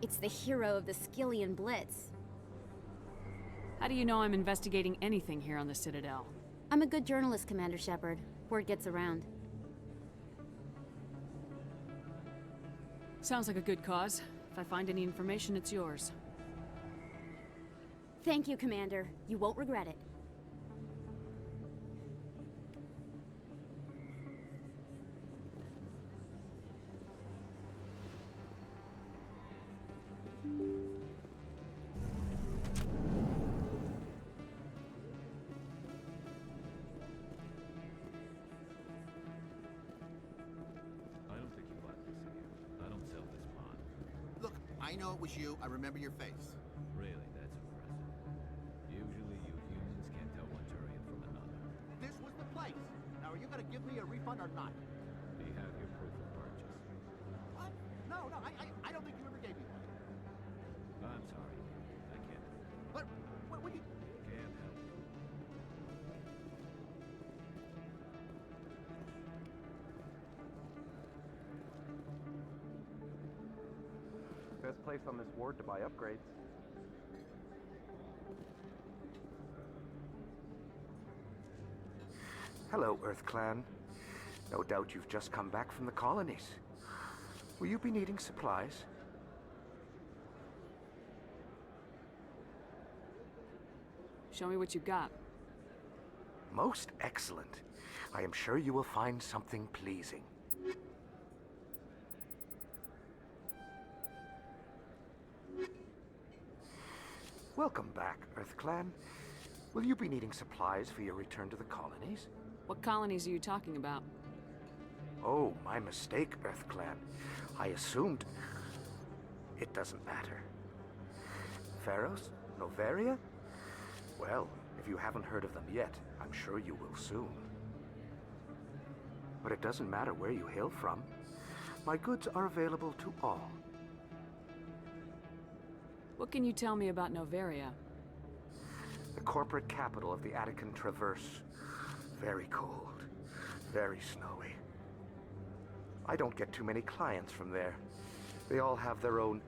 it's the hero of the Skillian Blitz. How do you know I'm investigating anything here on the Citadel? I'm a good journalist, Commander Shepard. Word gets around. Sounds like a good cause. If I find any information, it's yours. Thank you, Commander. You won't regret it. I know it was you. I remember your face. Really, that's impressive. Usually you humans can't tell one Turian from another. This was the place. Now, are you going to give me a refund or not? Do you have your proof of purchase? What? No, I don't think you ever gave me one. I'm sorry. I can't. But, what would you... Can't help it. Best place on this ward to buy upgrades. Hello, Earth Clan. No doubt you've just come back from the colonies. Will you be needing supplies? Show me what you've got. Most excellent. I am sure you will find something pleasing. Welcome back, Earth Clan. Will you be needing supplies for your return to the colonies? What colonies are you talking about? Oh, my mistake, Earth Clan. I assumed... It doesn't matter. Pharos? Noveria? Well, if If you haven't heard of them yet, I'm sure you will soon. But it doesn't matter where you hail from. My goods are available to all. What can you tell me about Noveria? The corporate capital of the Attican Traverse. Very cold. Very snowy. I don't get too many clients from there. They all have their own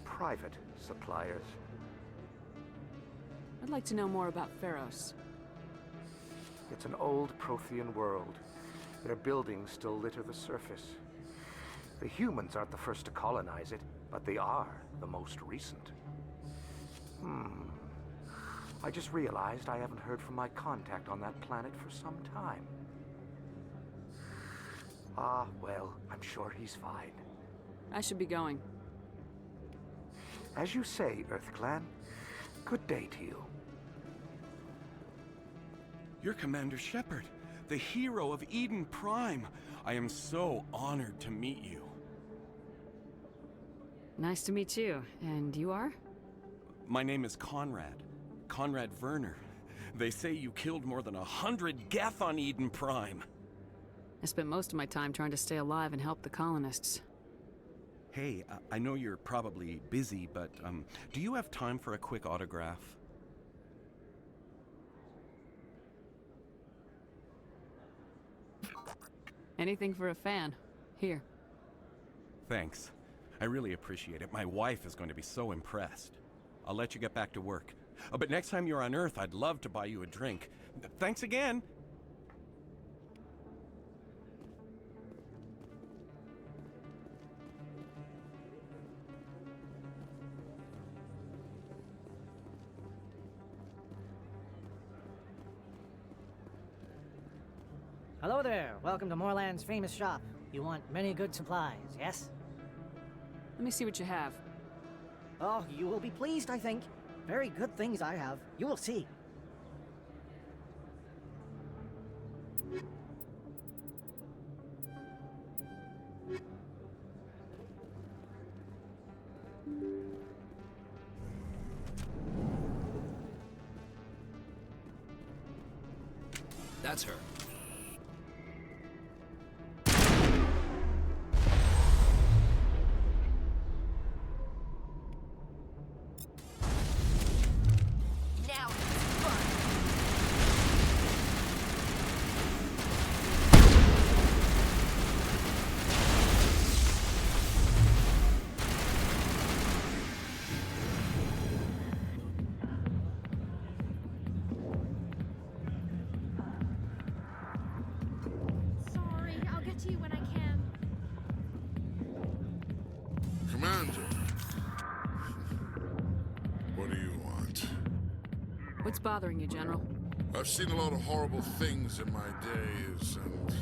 private suppliers. I'd like to know more about Pharos. It's an old Prothean world. Their buildings still litter the surface. The humans aren't the first to colonize it, but they are the most recent. I just realized I haven't heard from my contact on that planet for some time. Ah, well, I'm sure he's fine. I should be going. As you say, EarthClan. Good day to you. You're Commander Shepard, the hero of Eden Prime. I am so honored to meet you. Nice to meet you. And you are? My name is Conrad. Conrad Werner. They say you killed more than 100 Geth on Eden Prime. I spent most of my time trying to stay alive and help the colonists. Hey, I know you're probably busy, but do you have time for a quick autograph? Anything for a fan. Here. Thanks. I really appreciate it. My wife is going to be so impressed. I'll let you get back to work. But next time you're on Earth, I'd love to buy you a drink. Thanks again! Hello there. Welcome to Moorland's famous shop. You want many good supplies, yes? Let me see what you have. Oh, you will be pleased, I think. Very good things I have. You will see. That's her. What's bothering you, General? I've seen a lot of horrible things in my days, and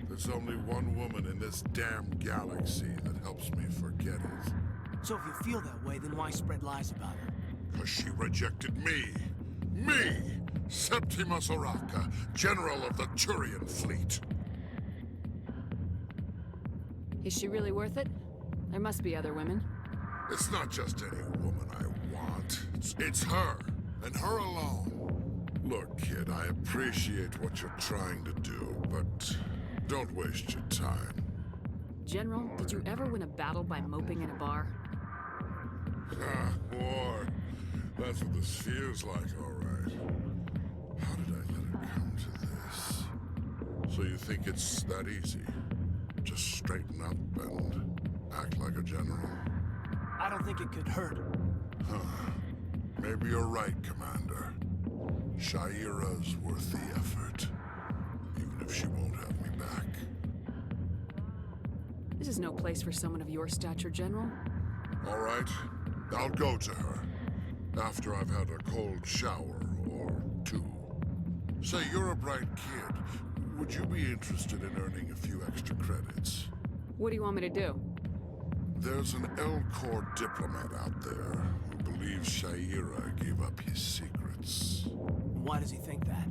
there's only one woman in this damn galaxy that helps me forget it. So if you feel that way, then why spread lies about her? Because she rejected me! Me! Septimus Oraka, General of the Turian Fleet! Is she really worth it? There must be other women. It's not just any woman I want. It's her, and her alone. Look, kid, I appreciate what you're trying to do, but don't waste your time. General, did you ever win a battle by moping in a bar? Ah, boy. That's what this feels like, all right. How did I let it come to this? So you think it's that easy? Just straighten up and act like a general? I don't think it could hurt. Huh. Maybe you're right, Commander. Shaira's worth the effort. Even if she won't have me back. This is no place for someone of your stature, General. All right. I'll go to her. After I've had a cold shower or two. Say, you're a bright kid. Would you be interested in earning a few extra credits? What do you want me to do? There's an Elcor diplomat out there who believes Shaira gave up his secrets. Why does he think that?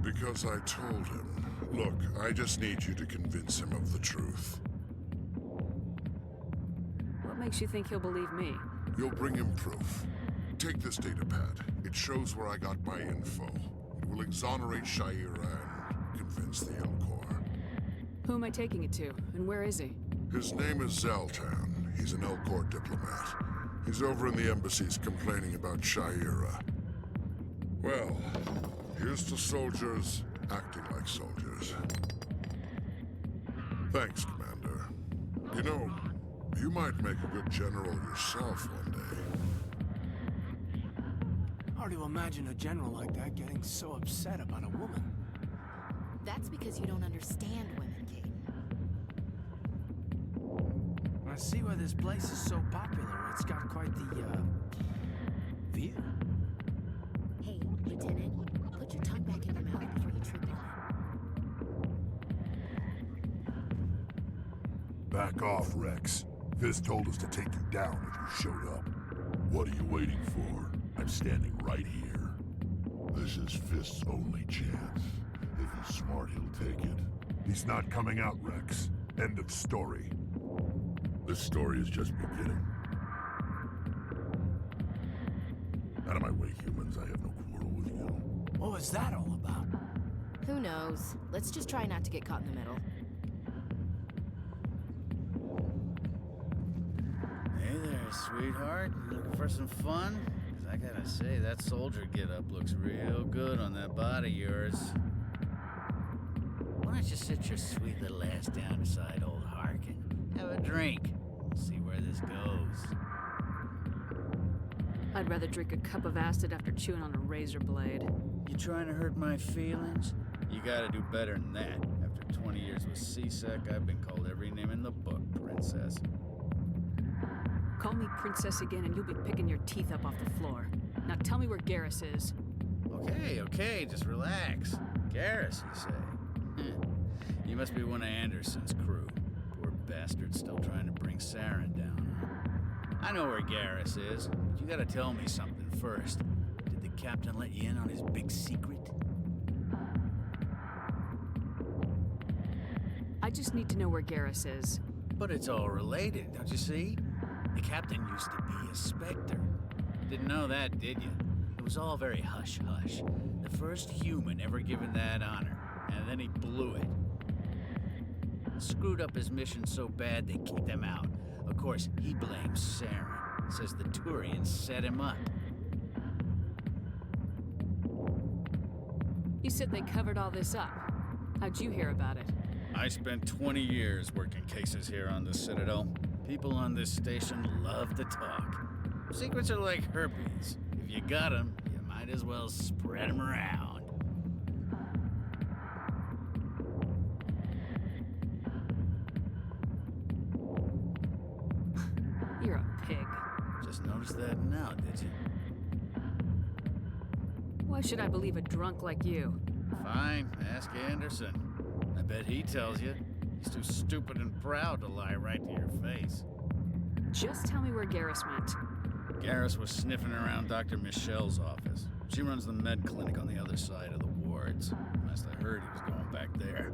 Because I told him. Look, I just need you to convince him of the truth. What makes you think he'll believe me? You'll bring him proof. Take this data pad. It shows where I got my info. It will exonerate Shaira and convince the Elcor. Who am I taking it to, and where is he? His name is Zaltan. He's an Elcor diplomat. He's over in the embassies complaining about Shaira. Well, here's to soldiers acting like soldiers. Thanks, Commander. You know, you might make a good general yourself one day. Hard to imagine a general like that getting so upset about a woman. That's because you don't understand women, Caden. I see why this place is so popular. It's got quite the, view. Hey, Lieutenant, put your tongue back in your mouth before you trip on it. Back off, Rex. Fisk told us to take you down if you showed up. What are you waiting for? I'm standing right here. This is Fisk's only chance. If he's smart, he'll take it. He's not coming out, Rex. End of story. This story is just beginning. Out of my way, humans. I have no quarrel with you. What was that all about? Who knows? Let's just try not to get caught in the middle. Hey there, sweetheart. Looking for some fun? 'Cause I gotta say, that soldier get-up looks real good on that body of yours. Why don't you sit your sweet little ass down beside old Harkin? Have a drink. See where this goes. I'd rather drink a cup of acid after chewing on a razor blade. You trying to hurt my feelings? You gotta do better than that. After 20 years with C-Sec, I've been called every name in the book, princess. Call me princess again and you'll be picking your teeth up off the floor. Now tell me where Garrus is. Okay, just relax. Garrus, you say? You must be one of Anderson's crew. Poor bastard still trying to bring Saren down, huh? I know where Garrus is, but you gotta tell me something first. Did the captain let you in on his big secret? I just need to know where Garrus is. But it's all related, don't you see? The captain used to be a Spectre. Didn't know that, did you? It was all very hush-hush. The first human ever given that honor, and then he blew it. Screwed up his mission so bad they kicked him out. Of course, he blames Saren. Says the Turians set him up. You said they covered all this up. How'd you hear about it? I spent 20 years working cases here on the Citadel. People on this station love to talk. Secrets are like herpes. If you got them, you might as well spread them around. You're a pig. Just noticed that now, did you? Why should I believe a drunk like you? Fine, ask Anderson. I bet he tells you. He's too stupid and proud to lie right to your face. Just tell me where Garrus went. Garrus was sniffing around Dr. Michelle's office. She runs the med clinic on the other side of the wards. Last I heard, he was going back there.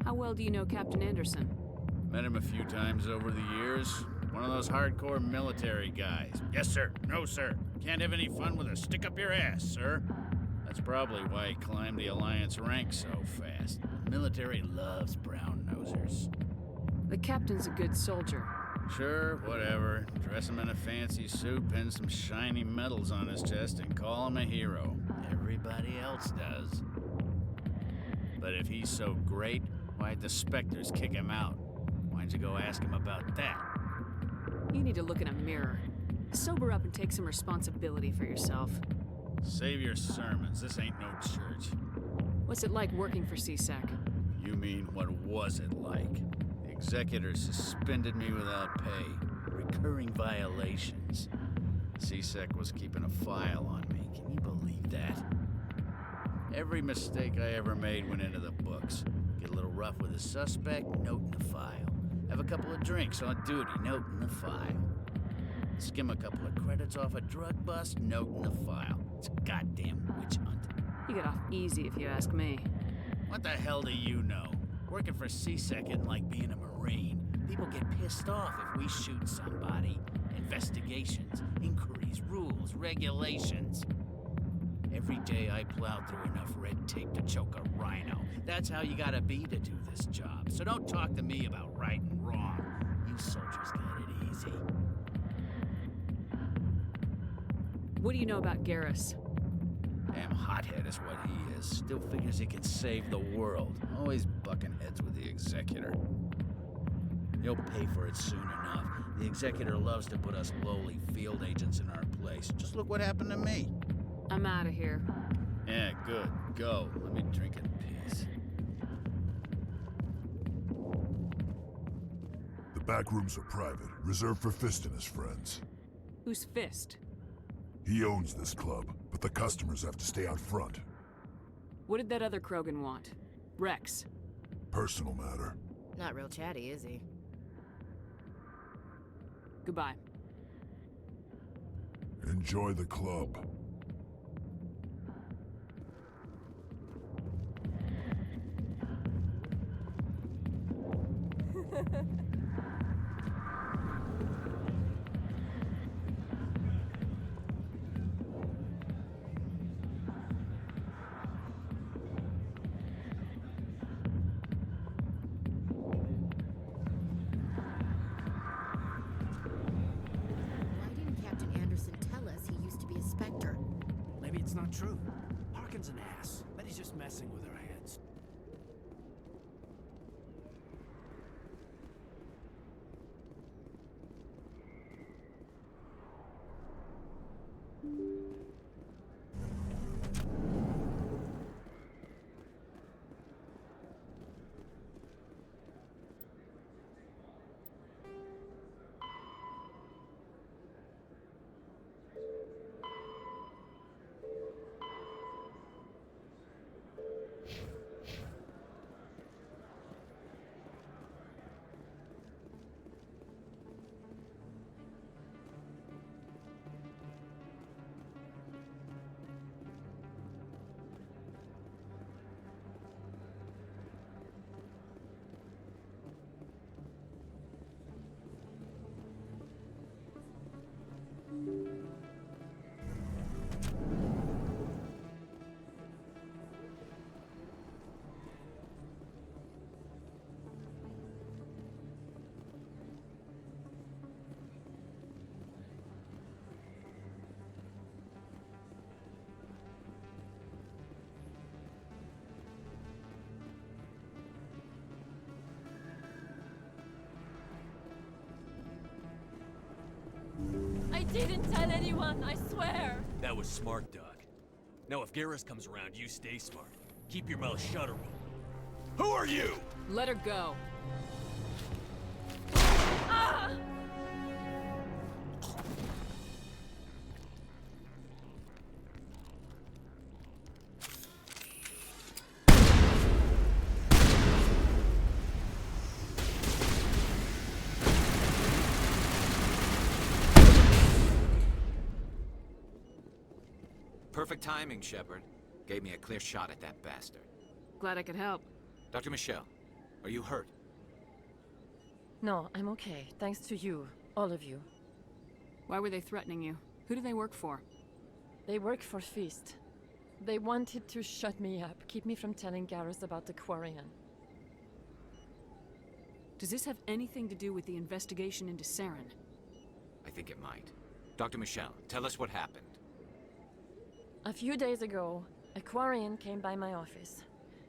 How well do you know Captain Anderson? Met him a few times over the years. One of those hardcore military guys. Yes, sir. No, sir. Can't have any fun with a stick up your ass, sir. That's probably why he climbed the Alliance ranks so fast. The military loves brown-nosers. The captain's a good soldier. Sure, whatever. Dress him in a fancy suit, pin some shiny medals on his chest, and call him a hero. Everybody else does. But if he's so great, why'd the Spectres kick him out? Why'd you go ask him about that? You need to look in a mirror. Sober up and take some responsibility for yourself. Save your sermons. This ain't no church. What's it like working for C-Sec? You mean, what was it like? The executors suspended me without pay. Recurring violations. C-Sec was keeping a file on me. Can you believe that? Every mistake I ever made went into the books. Get a little rough with a suspect, note in the file. Have a couple of drinks on duty, note in the file. Skim a couple of credits off a drug bust, note in the file. It's a goddamn witch hunt. You get off easy if you ask me. What the hell do you know? Working for C-Sec isn't like being a Marine. People get pissed off if we shoot somebody. And Investigations, inquiries, rules, regulations. Every day I plowed through enough red tape to choke a rhino. That's how you gotta be to do this job. So don't talk to me about right and wrong. You soldiers got it easy. What do you know about Garrus? Damn hothead is what he is. Still figures he can save the world. Always bucking heads with the Executor. He'll pay for it soon enough. The Executor loves to put us lowly field agents in our place. Just look what happened to me. I'm out of here. Yeah, good. Go. Let me drink in peace. The back rooms are private, reserved for Fist and his friends. Who's Fist? He owns this club, but the customers have to stay out front. What did that other Krogan want? Rex. Personal matter. Not real chatty, is he? Goodbye. Enjoy the club. Why didn't Captain Anderson tell us he used to be a Spectre? Maybe it's not true. Harkin's an ass. Bet he's just messing with our heads. I didn't tell anyone, I swear! That was smart, Doc. Now if Garrus comes around, you stay smart. Keep your mouth shut, Earl. Who are you? Let her go. Ah! Perfect timing, Shepard. Gave me a clear shot at that bastard. Glad I could help. Dr. Michelle, are you hurt? No, I'm okay. Thanks to you. All of you. Why were they threatening you? Who do they work for? They work for Feast. They wanted to shut me up, keep me from telling Garrus about the Quarian. Does this have anything to do with the investigation into Saren? I think it might. Dr. Michelle, tell us what happened. A few days ago, a Quarian came by my office.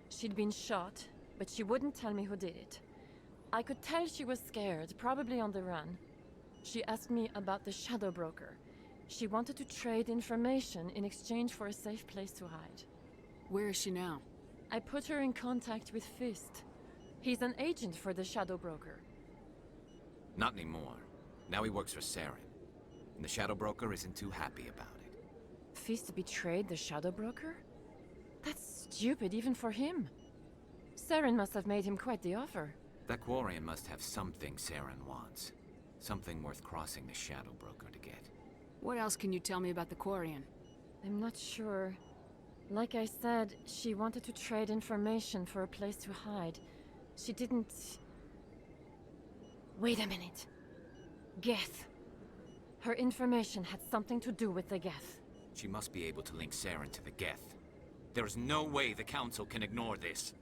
She'd been shot, but she wouldn't tell me who did it. I could tell she was scared, probably on the run. She asked me about the Shadow Broker. She wanted to trade information in exchange for a safe place to hide. Where is she now? I put her in contact with Fist. He's an agent for the Shadow Broker. Not anymore. Now he works for Saren. And the Shadow Broker isn't too happy about it. Fist betrayed the Shadow Broker? That's stupid even for him. Saren must have made him quite the offer. That Quarian must have something Saren wants. Something worth crossing the Shadow Broker to get. What else can you tell me about the Quarian? I'm not sure. Like I said, she wanted to trade information for a place to hide. She didn't... Wait a minute. Geth. Her information had something to do with the Geth. She must be able to link Saren to the Geth. There is no way the Council can ignore this.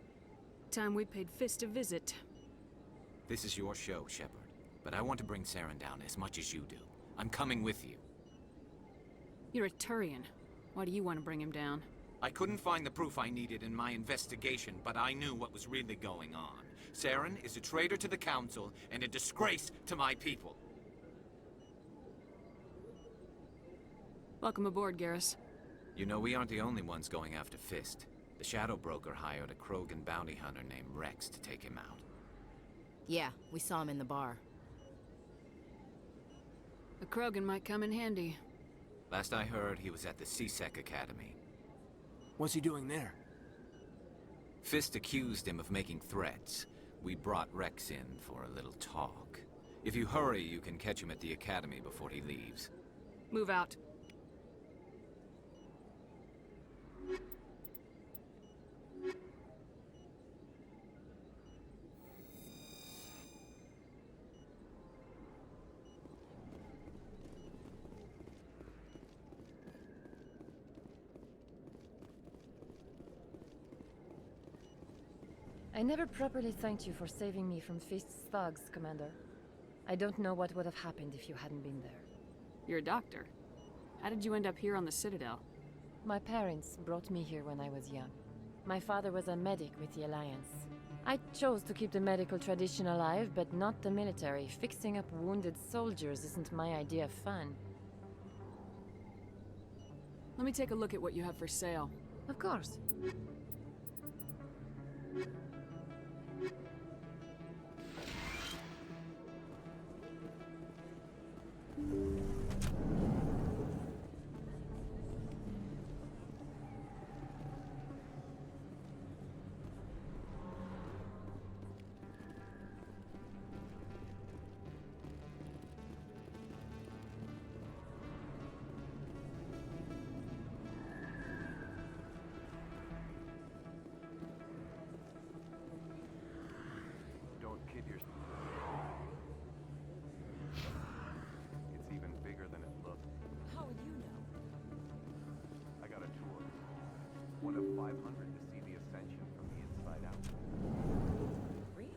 Time we paid Fist a visit. This is your show, Shepard. But I want to bring Saren down as much as you do. I'm coming with you. You're a Turian. Why do you want to bring him down? I couldn't find the proof I needed in my investigation, but I knew what was really going on. Saren is a traitor to the Council and a disgrace to my people. Welcome aboard, Garrus. You know, we aren't the only ones going after Fist. The Shadow Broker hired a Krogan bounty hunter named Rex to take him out. Yeah, we saw him in the bar. A Krogan might come in handy. Last I heard, he was at the CSEC Academy. What's he doing there? Fist accused him of making threats. We brought Rex in for a little talk. If you hurry, you can catch him at the Academy before he leaves. Move out. I never properly thanked you for saving me from Fist's thugs, Commander. I don't know what would have happened if you hadn't been there. You're a doctor. How did you end up here on the Citadel? My parents brought me here when I was young. My father was a medic with the Alliance. I chose to keep the medical tradition alive, but not the military. Fixing up wounded soldiers isn't my idea of fun. Let me take a look at what you have for sale. Of course. Don't kid yourself. It's even bigger than it looked. How would you know? I got a tour. One of 500 to see the Ascension from the inside out. Really?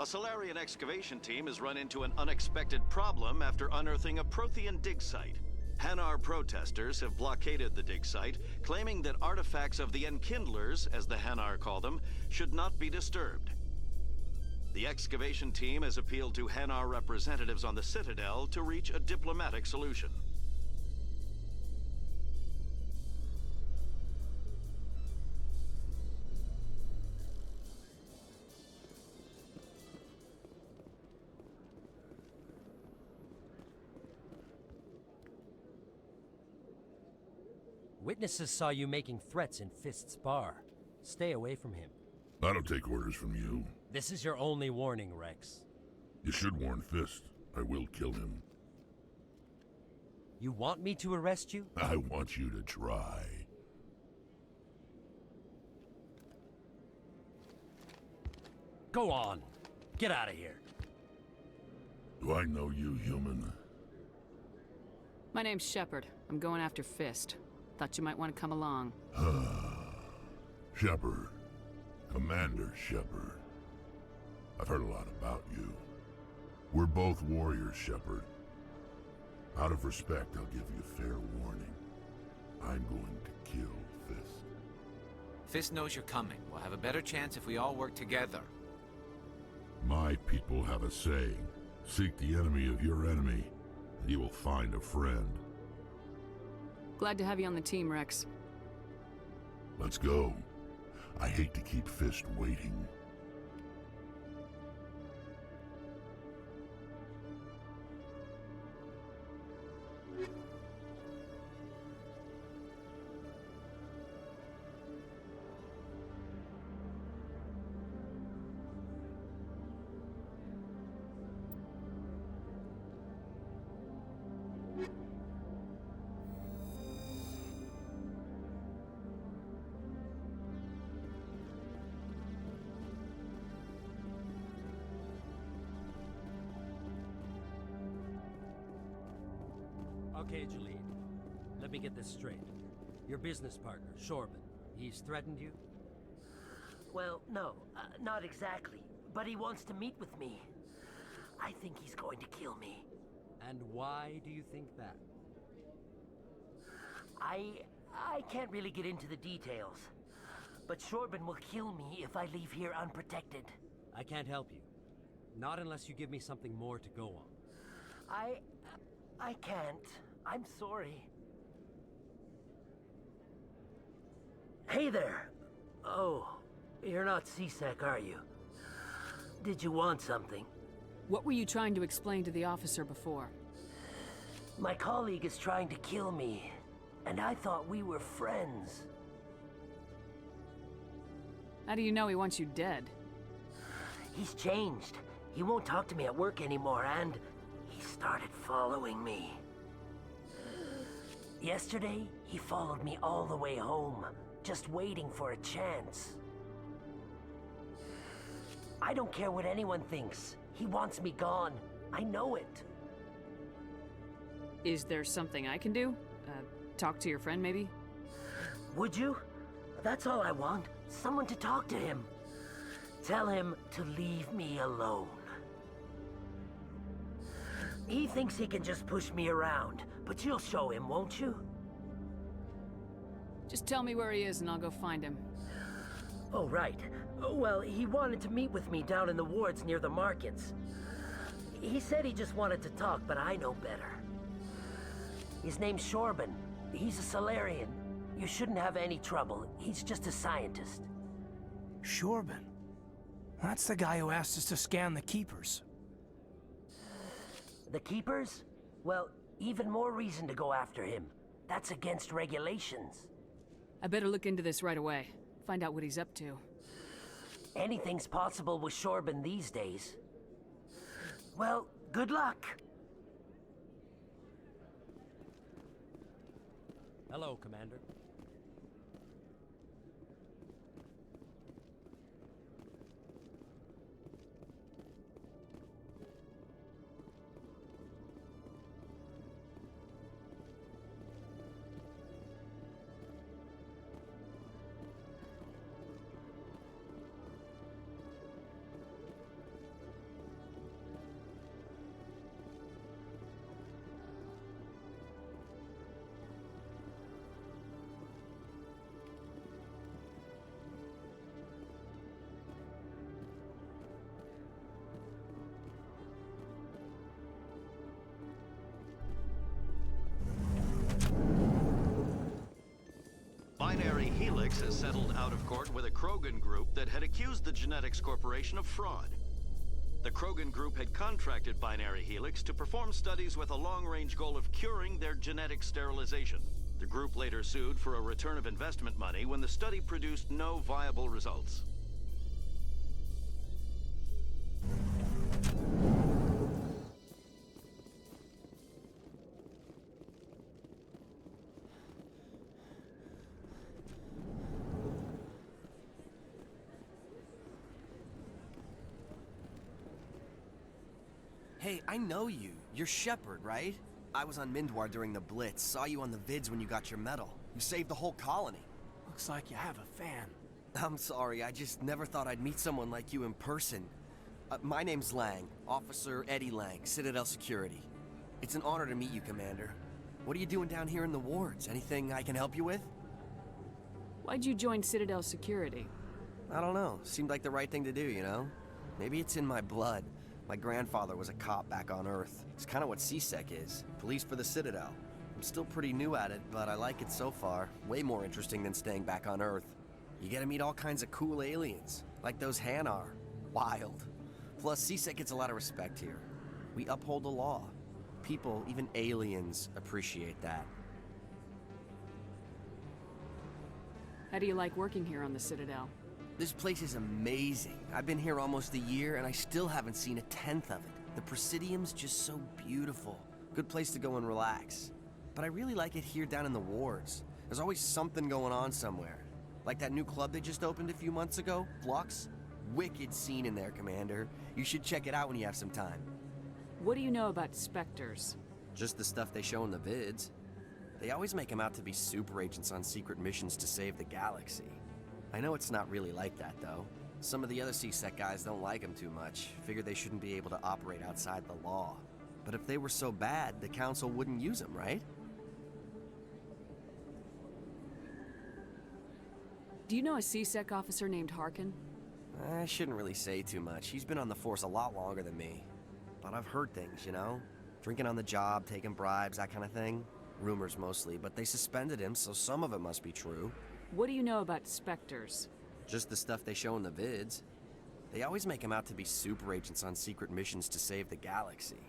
A Solarian excavation team has run into an unexpected problem after unearthing a Prothean dig site. Hanar protesters have blockaded the dig site, claiming that artifacts of the Enkindlers, as the Hanar call them, should not be disturbed. The excavation team has appealed to Hanar representatives on the Citadel to reach a diplomatic solution. Witnesses saw you making threats in Fist's bar. Stay away from him. I don't take orders from you. This is your only warning, Rex. You should warn Fist. I will kill him. You want me to arrest you? I want you to try. Go on. Get out of here. Do I know you, human? My name's Shepard. I'm going after Fist. Thought you might want to come along. Shepard. Commander Shepard. I've heard a lot about you. We're both warriors, Shepard. Out of respect, I'll give you fair warning. I'm going to kill Fist. Fist knows you're coming. We'll have a better chance if we all work together. My people have a saying. Seek the enemy of your enemy, and you will find a friend. Glad to have you on the team, Rex. Let's go. I hate to keep Fist waiting. Okay, Jalid. Let me get this straight. Your business partner, Shorban, he's threatened you? Well, no, not exactly. But he wants to meet with me. I think he's going to kill me. And why do you think that? I can't really get into the details. But Shorban will kill me if I leave here unprotected. I can't help you. Not unless you give me something more to go on. I can't. I'm sorry. Hey there. Oh, you're not C-Sec, are you? Did you want something? What were you trying to explain to the officer before? My colleague is trying to kill me, and I thought we were friends. How do you know he wants you dead? He's changed. He won't talk to me at work anymore, and he started following me. Yesterday, he followed me all the way home, just waiting for a chance. I don't care what anyone thinks. He wants me gone. I know it. Is there something I can do? Talk to your friend, maybe? Would you? That's all I want. Someone to talk to him. Tell him to leave me alone. He thinks he can just push me around, but you'll show him, won't you? Just tell me where he is and I'll go find him. Oh, right. Well, he wanted to meet with me down in the wards near the markets. He said he just wanted to talk, but I know better. His name's Shorban. He's a Solarian. You shouldn't have any trouble. He's just a scientist. Shorban? That's the guy who asked us to scan the Keepers. The Keepers? Well, even more reason to go after him. That's against regulations. I better look into this right away. Find out what he's up to. Anything's possible with Shorban these days. Well, good luck. Hello, Commander. Helix has settled out of court with a Krogan group that had accused the Genetics Corporation of fraud. The Krogan group had contracted Binary Helix to perform studies with a long-range goal of curing their genetic sterilization. The group later sued for a return of investment money when the study produced no viable results. Hey, I know you. You're Shepard, right? I was on Mindwar during the Blitz. Saw you on the vids when you got your medal. You saved the whole colony. Looks like you have a fan. I'm sorry, I just never thought I'd meet someone like you in person. My name's Lang, Officer Eddie Lang, Citadel Security. It's an honor to meet you, Commander. What are you doing down here in the wards? Anything I can help you with? Why'd you join Citadel Security? I don't know. Seemed like the right thing to do, you know? Maybe it's in my blood. My grandfather was a cop back on Earth. It's kind of what CSEC is. Police for the Citadel. I'm still pretty new at it, but I like it so far. Way more interesting than staying back on Earth. You get to meet all kinds of cool aliens, like those Hanar. Wild. Plus, CSEC gets a lot of respect here. We uphold the law. People, even aliens, appreciate that. How do you like working here on the Citadel? This place is amazing. I've been here almost a year, and I still haven't seen a tenth of it. The Presidium's just so beautiful. Good place to go and relax. But I really like it here down in the wards. There's always something going on somewhere. Like that new club they just opened a few months ago, Flux. Wicked scene in there, Commander. You should check it out when you have some time. What do you know about Spectres? Just the stuff they show in the vids. They always make them out to be super agents on secret missions to save the galaxy. I know it's not really like that, though. Some of the other CSEC guys don't like them too much. Figure they shouldn't be able to operate outside the law. But if they were so bad, the Council wouldn't use them, right? Do you know a CSEC officer named Harkin? I shouldn't really say too much. He's been on the force a lot longer than me. But I've heard things, you know? Drinking on the job, taking bribes, that kind of thing. Rumors mostly, but they suspended him, so some of it must be true. What do you know about Spectres? Just the stuff they show in the vids. They always make them out to be super agents on secret missions to save the galaxy.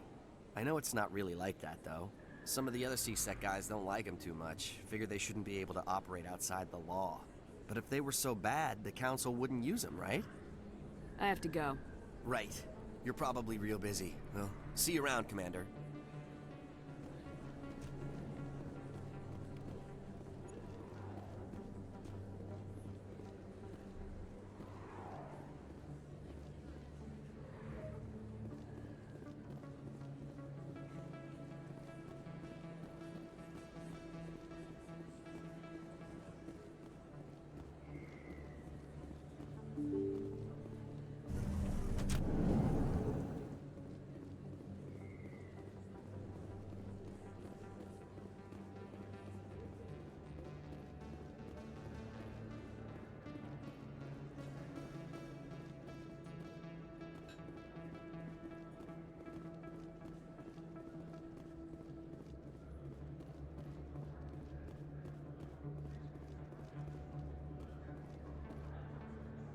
I know it's not really like that, though. Some of the other CSEC guys don't like them too much. Figure they shouldn't be able to operate outside the law. But if they were so bad, the Council wouldn't use them, right? I have to go. Right. You're probably real busy. Well, see you around, Commander.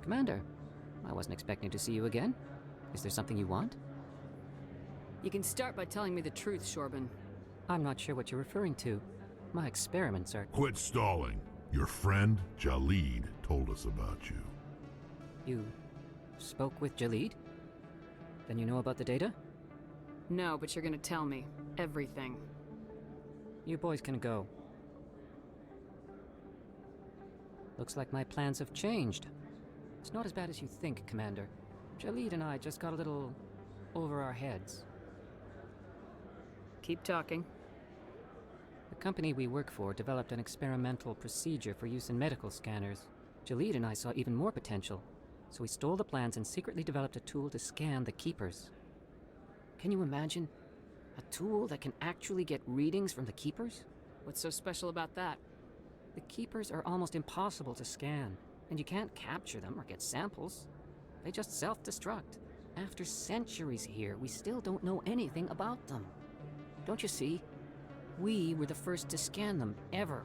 Commander, I wasn't expecting to see you again. Is there something you want? You can start by telling me the truth, Shorban. I'm not sure what you're referring to. My experiments are... Quit stalling. Your friend, Jalid, told us about you. You spoke with Jalid? Then you know about the data? No, but you're gonna tell me. Everything. You boys can go. Looks like my plans have changed. It's not as bad as you think, Commander. Jalid and I just got a little over our heads. Keep talking. The company we work for developed an experimental procedure for use in medical scanners. Jalid and I saw even more potential, so we stole the plans and secretly developed a tool to scan the Keepers. Can you imagine? A tool that can actually get readings from the Keepers? What's so special about that? The Keepers are almost impossible to scan, and you can't capture them or get samples. They just self-destruct. After centuries here, we still don't know anything about them. Don't you see? We were the first to scan them, ever.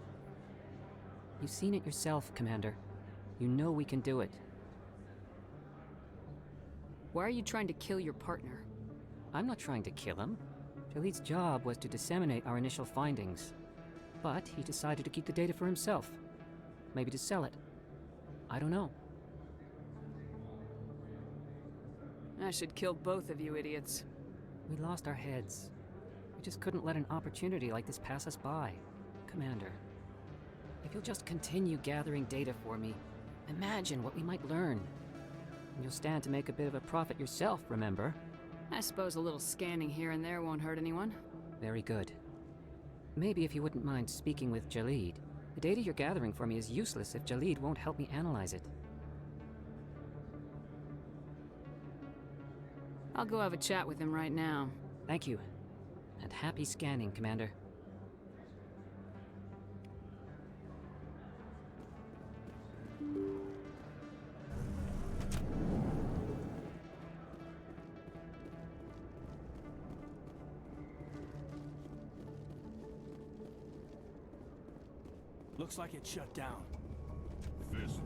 You've seen it yourself, Commander. You know we can do it. Why are you trying to kill your partner? I'm not trying to kill him. Jaleed's job was to disseminate our initial findings. But he decided to keep the data for himself. Maybe to sell it. I don't know. I should kill both of you idiots. We lost our heads. We just couldn't let an opportunity like this pass us by. Commander, if you'll just continue gathering data for me, imagine what we might learn. And you'll stand to make a bit of a profit yourself, remember? I suppose a little scanning here and there won't hurt anyone. Very good. Maybe if you wouldn't mind speaking with Jaleed. The data you're gathering for me is useless if Jaleed won't help me analyze it. I'll go have a chat with him right now. Thank you. And happy scanning, Commander. Looks like it's shut down. Fist.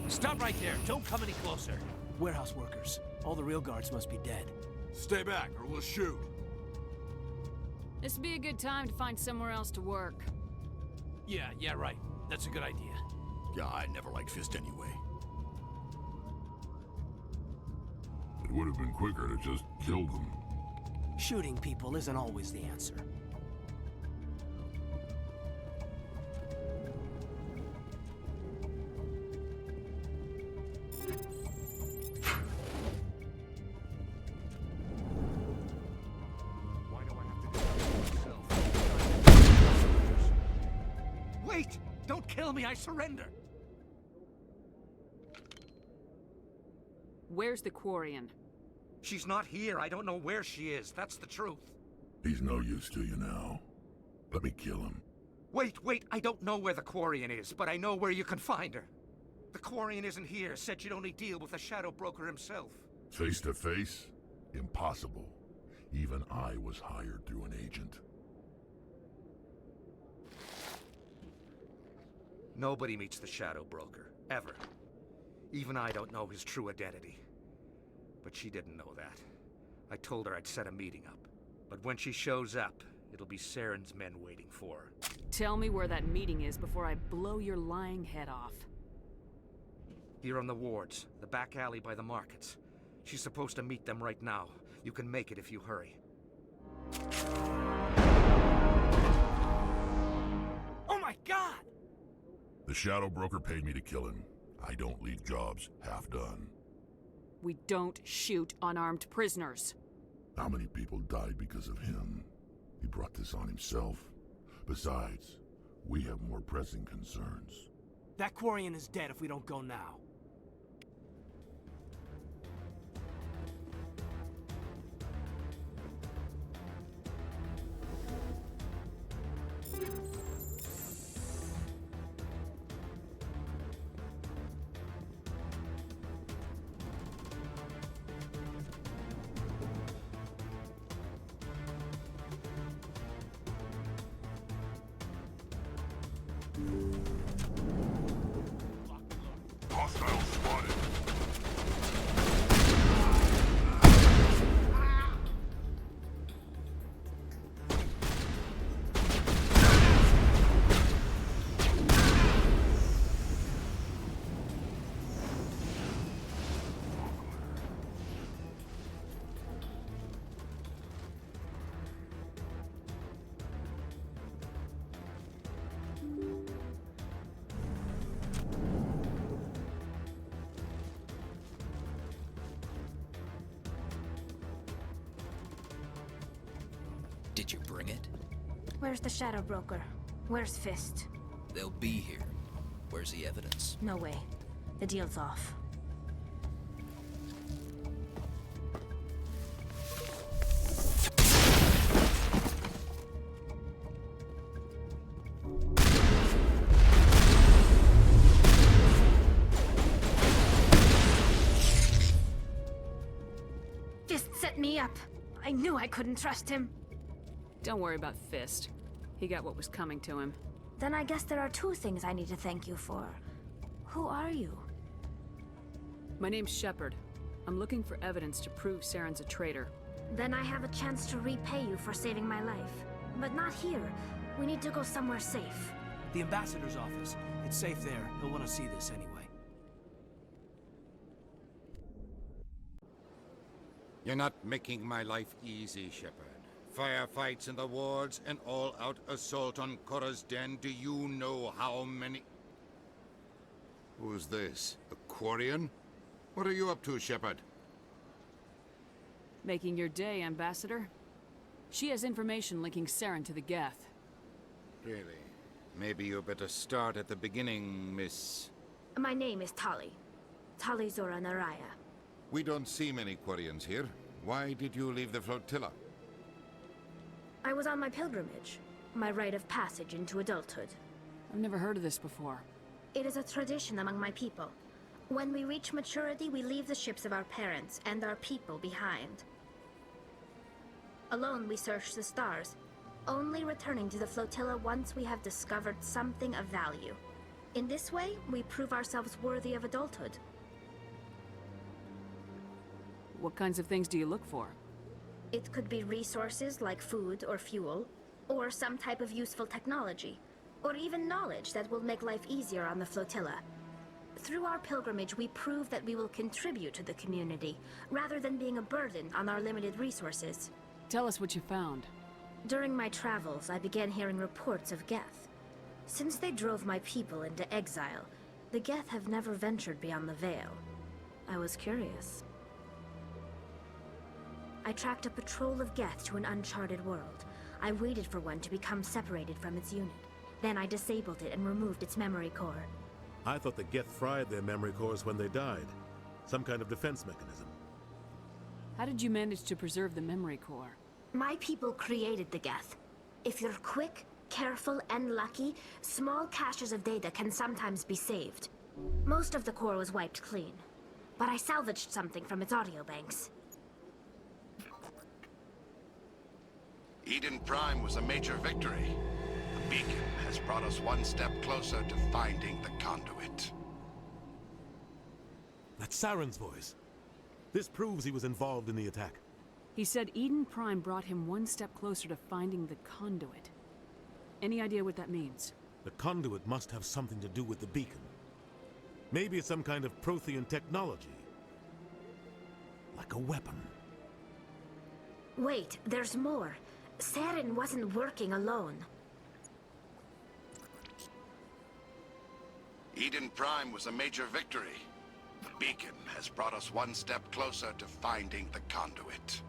Stop right there. Don't come any closer. Warehouse workers. All the real guards must be dead. Stay back or we'll shoot. This'd be a good time to find somewhere else to work. Yeah, right. That's a good idea. Yeah, I never liked Fist anyway. It would have been quicker to just kill them. Shooting people isn't always the answer. Wait! Don't kill me, I surrender! Where's the Quarian? She's not here. I don't know where she is. That's the truth. He's no use to you now. Let me kill him. Wait. I don't know where the Quarian is, but I know where you can find her. The Quarian isn't here. Said you'd only deal with the Shadow Broker himself. Face to face? Impossible. Even I was hired through an agent. Nobody meets the Shadow Broker, ever. Even I don't know his true identity. But she didn't know that. I told her I'd set a meeting up. But when she shows up, it'll be Saren's men waiting for her. Tell me where that meeting is before I blow your lying head off. Here on the wards, the back alley by the markets. She's supposed to meet them right now. You can make it if you hurry. Oh my God! The Shadow Broker paid me to kill him. I don't leave jobs half done. We don't shoot unarmed prisoners. How many people died because of him? He brought this on himself. Besides, we have more pressing concerns. That Quarian is dead if we don't go now. Hostile spotted. Did you bring it? Where's the Shadow Broker? Where's Fist? They'll be here. Where's the evidence? No way. The deal's off. Fist set me up. I knew I couldn't trust him. Don't worry about Fist. He got what was coming to him. Then I guess there are two things I need to thank you for. Who are you? My name's Shepard. I'm looking for evidence to prove Saren's a traitor. Then I have a chance to repay you for saving my life. But not here. We need to go somewhere safe. The ambassador's office. It's safe there. He'll want to see this anyway. You're not making my life easy, Shepard. Firefights in the wards, an all-out assault on Korra's den. Do you know how many... Who's this? A Quarian? What are you up to, Shepard? Making your day, Ambassador. She has information linking Saren to the Geth. Really? Maybe you better start at the beginning, Miss... My name is Tali. Tali Zora Naraya. We don't see many Quarians here. Why did you leave the flotilla? I was on my pilgrimage. My rite of passage into adulthood. I've never heard of this before. It is a tradition among my people. When we reach maturity, we leave the ships of our parents and our people behind. Alone, we search the stars, only returning to the flotilla once we have discovered something of value. In this way, we prove ourselves worthy of adulthood. What kinds of things do you look for? It could be resources like food or fuel, or some type of useful technology, or even knowledge that will make life easier on the flotilla. Through our pilgrimage, we prove that we will contribute to the community, rather than being a burden on our limited resources. Tell us what you found. During my travels, I began hearing reports of Geth. Since they drove my people into exile, the Geth have never ventured beyond the Veil. I was curious. I tracked a patrol of Geth to an uncharted world. I waited for one to become separated from its unit. Then I disabled it and removed its memory core. I thought the Geth fried their memory cores when they died. Some kind of defense mechanism. How did you manage to preserve the memory core? My people created the Geth. If you're quick, careful, and lucky, small caches of data can sometimes be saved. Most of the core was wiped clean, but I salvaged something from its audio banks. Eden Prime was a major victory. The beacon has brought us one step closer to finding the conduit. That's Saren's voice. This proves he was involved in the attack. He said Eden Prime brought him one step closer to finding the conduit. Any idea what that means? The conduit must have something to do with the beacon. Maybe it's some kind of Prothean technology. Like a weapon. Wait, there's more. Saren wasn't working alone. Eden Prime was a major victory. The beacon has brought us one step closer to finding the conduit.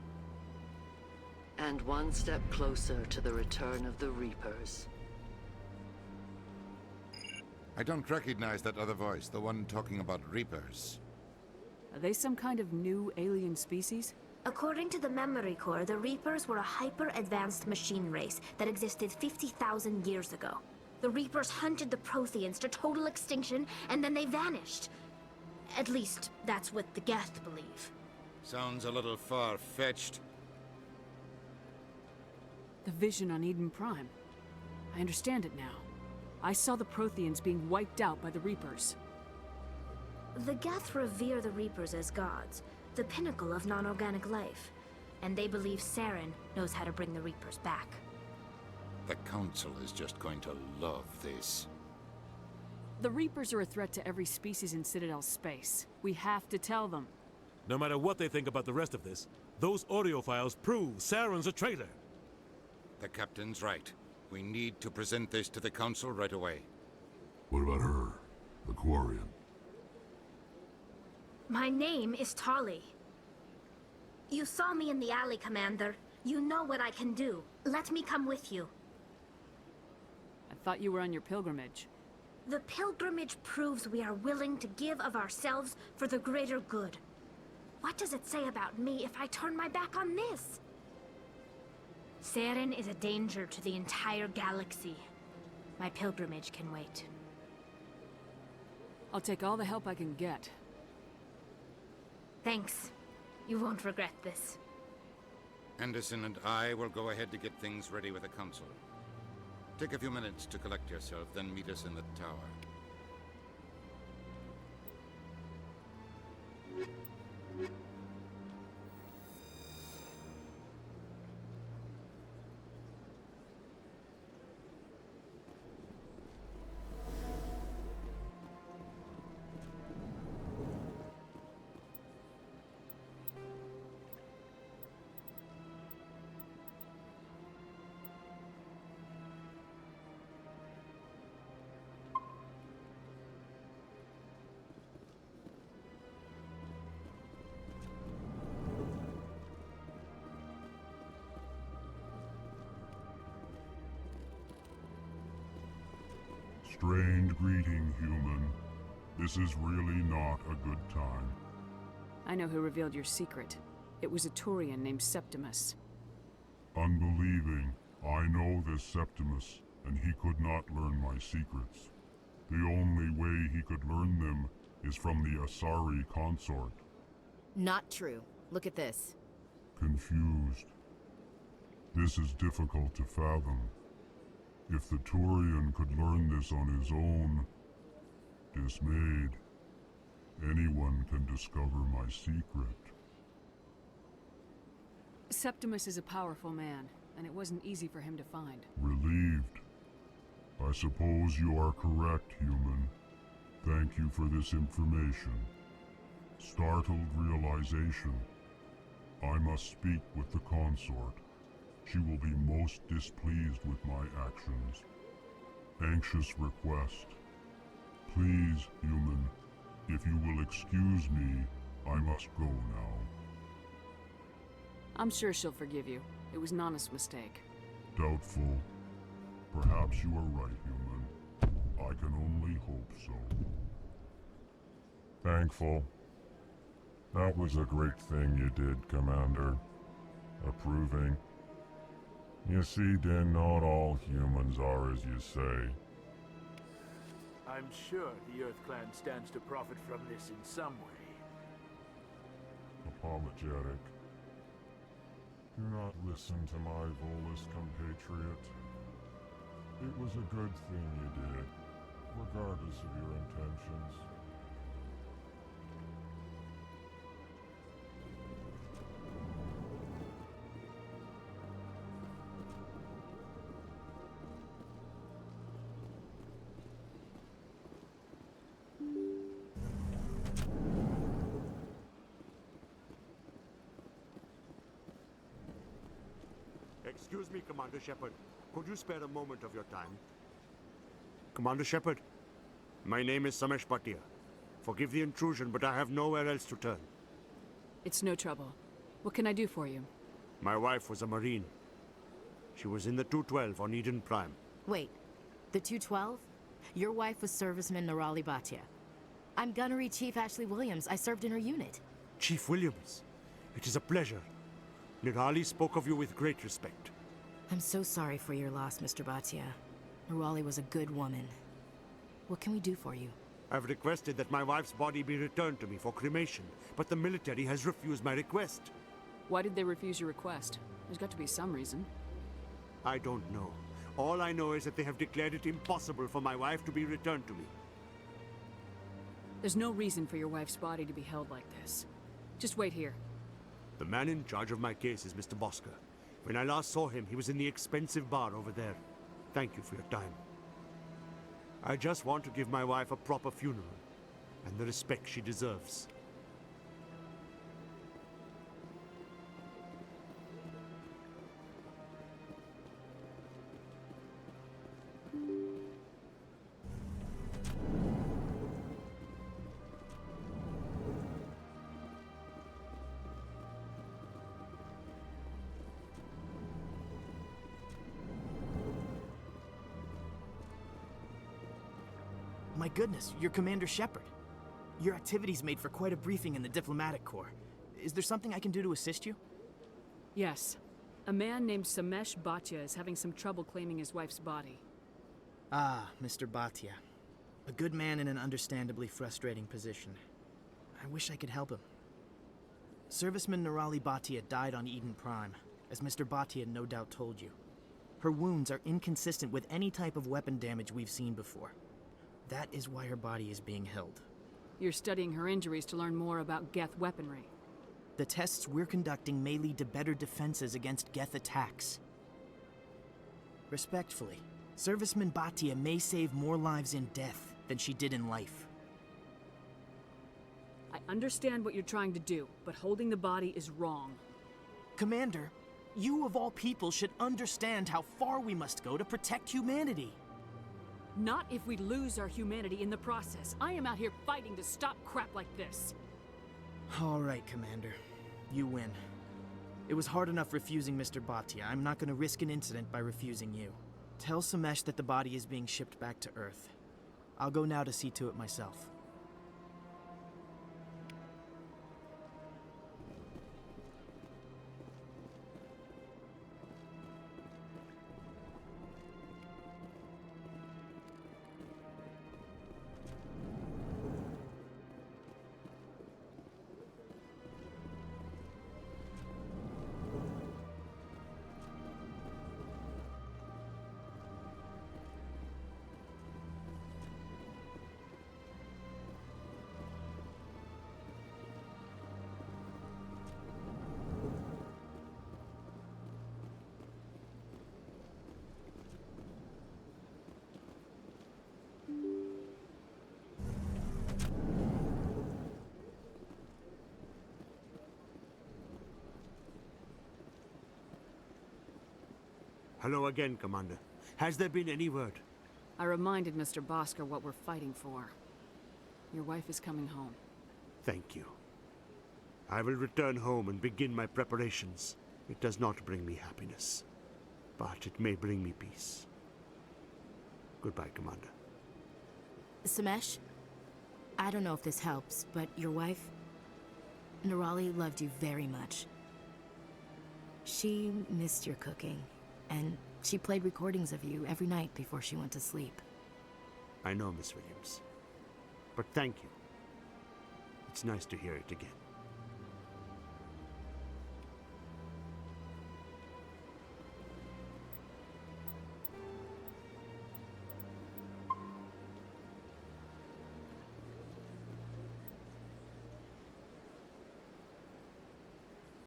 And one step closer to the return of the Reapers. I don't recognize that other voice, the one talking about Reapers. Are they some kind of new alien species? According to the memory core, the Reapers were a hyper-advanced machine race that existed 50,000 years ago. The Reapers hunted the Protheans to total extinction, and then they vanished. At least, that's what the Geth believe. Sounds a little far-fetched. The vision on Eden Prime. I understand it now. I saw the Protheans being wiped out by the Reapers. The Geth revere the Reapers as gods, the pinnacle of non-organic life. And they believe Saren knows how to bring the Reapers back. The Council is just going to love this. The Reapers are a threat to every species in Citadel space. We have to tell them. No matter what they think about the rest of this, those audio files prove Saren's a traitor. The Captain's right. We need to present this to the Council right away. What about her? The Quarian? My name is Tali. You saw me in the alley, Commander. You know what I can do. Let me come with you. I thought you were on your pilgrimage. The pilgrimage proves we are willing to give of ourselves for the greater good. What does it say about me if I turn my back on this? Saren is a danger to the entire galaxy. My pilgrimage can wait. I'll take all the help I can get. Thanks. You won't regret this. Anderson and I will go ahead to get things ready with the council. Take a few minutes to collect yourself, then meet us in the tower. Strange greeting, human. This is really not a good time. I know who revealed your secret. It was a Turian named Septimus. Unbelieving, I know this Septimus, and he could not learn my secrets. The only way he could learn them is from the Asari consort. Not true. Look at this. Confused. This is difficult to fathom. If the Turian could learn this on his own, dismayed, anyone can discover my secret. Septimus is a powerful man, and it wasn't easy for him to find. Relieved. I suppose you are correct, human. Thank you for this information. Startled realization. I must speak with the consort. She will be most displeased with my actions. Anxious request. Please, human, if you will excuse me, I must go now. I'm sure she'll forgive you. It was an honest mistake. Doubtful. Perhaps you are right, human. I can only hope so. Thankful. That was a great thing you did, Commander. Approving. You see, then not all humans are as you say. I'm sure the Earth Clan stands to profit from this in some way. Apologetic. Do not listen to my Volus compatriot. It was a good thing you did, regardless of your intentions. Excuse me, Commander Shepard. Could you spare a moment of your time? Commander Shepard, my name is Samesh Bhatia. Forgive the intrusion, but I have nowhere else to turn. It's no trouble. What can I do for you? My wife was a Marine. She was in the 212 on Eden Prime. Wait, the 212? Your wife was serviceman Nirali Bhatia. I'm Gunnery Chief Ashley Williams. I served in her unit. Chief Williams, it is a pleasure. Nirali spoke of you with great respect. I'm so sorry for your loss, Mr. Bhatia. Nirali was a good woman. What can we do for you? I've requested that my wife's body be returned to me for cremation, but the military has refused my request. Why did they refuse your request? There's got to be some reason. I don't know. All I know is that they have declared it impossible for my wife to be returned to me. There's no reason for your wife's body to be held like this. Just wait here. The man in charge of my case is Mr. Bosker. When I last saw him, he was in the expensive bar over there. Thank you for your time. I just want to give my wife a proper funeral, and the respect she deserves. My goodness, you're Commander Shepard. Your activities made for quite a briefing in the Diplomatic Corps. Is there something I can do to assist you? Yes. A man named Samesh Bhatia is having some trouble claiming his wife's body. Ah, Mr. Bhatia. A good man in an understandably frustrating position. I wish I could help him. Serviceman Nirali Bhatia died on Eden Prime, as Mr. Bhatia no doubt told you. Her wounds are inconsistent with any type of weapon damage we've seen before. That is why her body is being held. You're studying her injuries to learn more about Geth weaponry. The tests we're conducting may lead to better defenses against Geth attacks. Respectfully, Serviceman Bhatia may save more lives in death than she did in life. I understand what you're trying to do, but holding the body is wrong. Commander, you of all people should understand how far we must go to protect humanity. Not if we lose our humanity in the process. I am out here fighting to stop crap like this. All right, Commander. You win. It was hard enough refusing Mr. Bhatia. I'm not going to risk an incident by refusing you. Tell Samesh that the body is being shipped back to Earth. I'll go now to see to it myself. Hello again, Commander. Has there been any word? I reminded Mr. Bosker what we're fighting for. Your wife is coming home. Thank you. I will return home and begin my preparations. It does not bring me happiness, but it may bring me peace. Goodbye, Commander. Samesh, I don't know if this helps, but your wife, Nirali, loved you very much. She missed your cooking, and she played recordings of you every night before she went to sleep. I know, Miss Williams. But thank you. It's nice to hear it again.